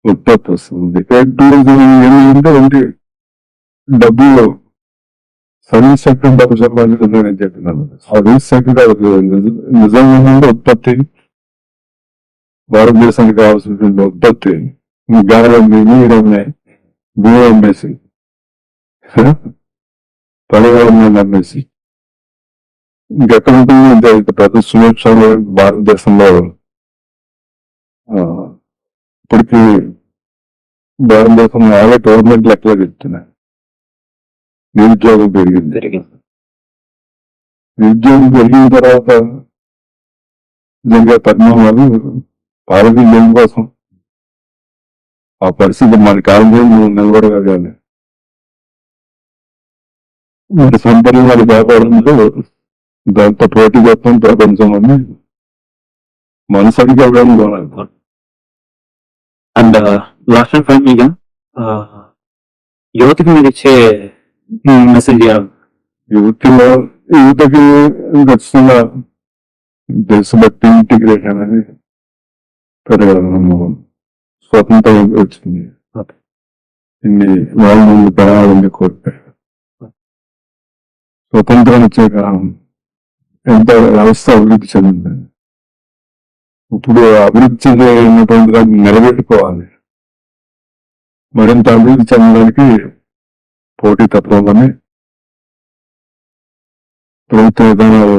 ఉత్పత్తి వస్తుంది. టూరిజం ఏమిటంటే ఏంటి డబ్బు సర్వీస్ సెక్టర్ డబ్బు సంపాదించిందని నేను చెప్పినాను. సర్వీస్ సెక్టర్ నిజంగా ఉత్పత్తి, భారతదేశానికి కావాల్సిన ఉత్పత్తి, గాలి ఉంది, నీరు ఉన్నాయి, భూమి అమ్మేసి, పర్యావరణాన్ని అమ్మేసి ఇంకెక్కడ ఉంటుంది ఇంత పెద్ద సురక్షణ భారతదేశంలో. ఇప్పటికీ భారతదేశంలో ఆగే గవర్నమెంట్ లెక్కలో చెప్తున్నాయి నిరుద్యోగం పెరిగింది. నిరుద్యోగం పెరిగిన తర్వాత జరిగే పరిణామాలు భారతీయ జనం కోసం ఆ పరిస్థితి మన కాలం నిలబడగలగాలి. మరి సంపన్న వారి వ్యాపారంలో దాంతో పోటీ చేస్తాం ప్రపంచంలోని మనసడికి అవ్వడం బాగా. అండ్ లాస్ట్ అండ్ ఫైనల్ గా యువతకి మీరు ఇచ్చే మెసేజ్ యువతకి ఖచ్చితంగా దేశభక్తి, ఇంటిగ్రేషన్ అనేది స్వతంత్రం వచ్చింది. ఇన్ని వాళ్ళ ముందు పెరగాలని కోరుతారు. స్వతంత్రం వచ్చాక ఎంత వ్యవస్థ అభివృద్ధి చెందింది. ఇప్పుడు అభివృద్ధి చెందినటువంటి దాన్ని నిలబెట్టుకోవాలి. మరింత అభివృద్ధి చెందడానికి పోటీ తత్వంలోనే ప్రభుత్వ విధానాలు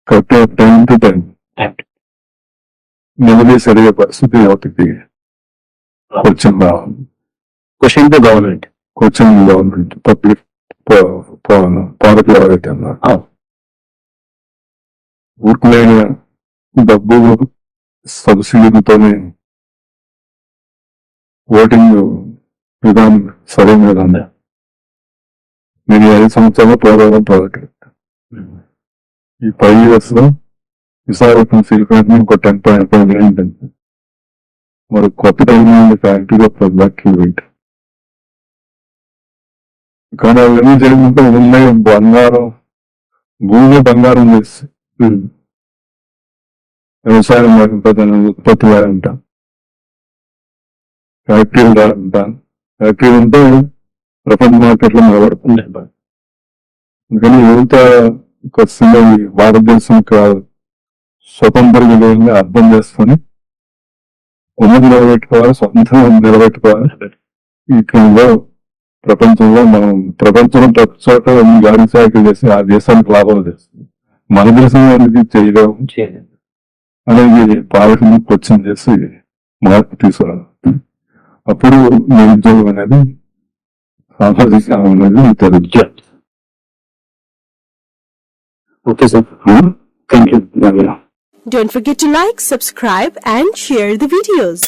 కరెక్ట్ టైం టు టైం నిలదీసి అడిగే పరిస్థితి యువతకి క్వశ్చన్ రావాలి. క్వశ్చన్ టు గవర్నమెంట్, పబ్లిక్ పాలకులు ఎవరైతే అన్నారు ఊరుకులేని డబ్బు సబ్సిడీలతోనే ఓటింగ్ విధానం సరైన విధానం. నేను 5 సంవత్సరాలు పోరాటం ప్రాజెక్ట్ ఈ 5 years లో విశాఖపట్నం స్టీల్ ప్లాంట్ ఇంకో 10.5 ఏంటంటే మరి కొత్త టెక్నాలజీ ఫ్యాక్టరీలో 10 లక్షలు వెయిట్. కానీ అవన్నీ చేయకుంటే ఉన్నాయి బంగారం, భూమి బంగారం చేసి వ్యవసాయం లేకపోతే ఉత్పత్తి లేదంట, ఫ్యాక్టరీలు రాదంట. ఫ్యాక్టరీలు ఉంటే ప్రపంచ మార్కెట్లో నిలబడుతుంది. అందుకని యువత ఖచ్చితంగా భారతదేశం స్వతంత్ర విలువల్ని అర్థం చేసుకొని ఉన్నది నిలబెట్టుకోవాలి, స్వతంత్రం నిలబెట్టుకోవాలి. ఈ క్రమంలో ప్రపంచంలో మనం ప్రపంచంలో ప్రతి చోట గాడి సాయకులు చేసి ఆ దేశానికి లాభాలు చేస్తుంది. మన దేశం అనేది చేయలేము అనేది పాలకులు క్వశ్చన్ చేసి మార్పు తీసుకురావాలి. అప్పుడు నిరుద్యోగం అనేది సామాజిక అనేది Telugu. Okay sir, thank you. Don't forget to like, subscribe and share the videos.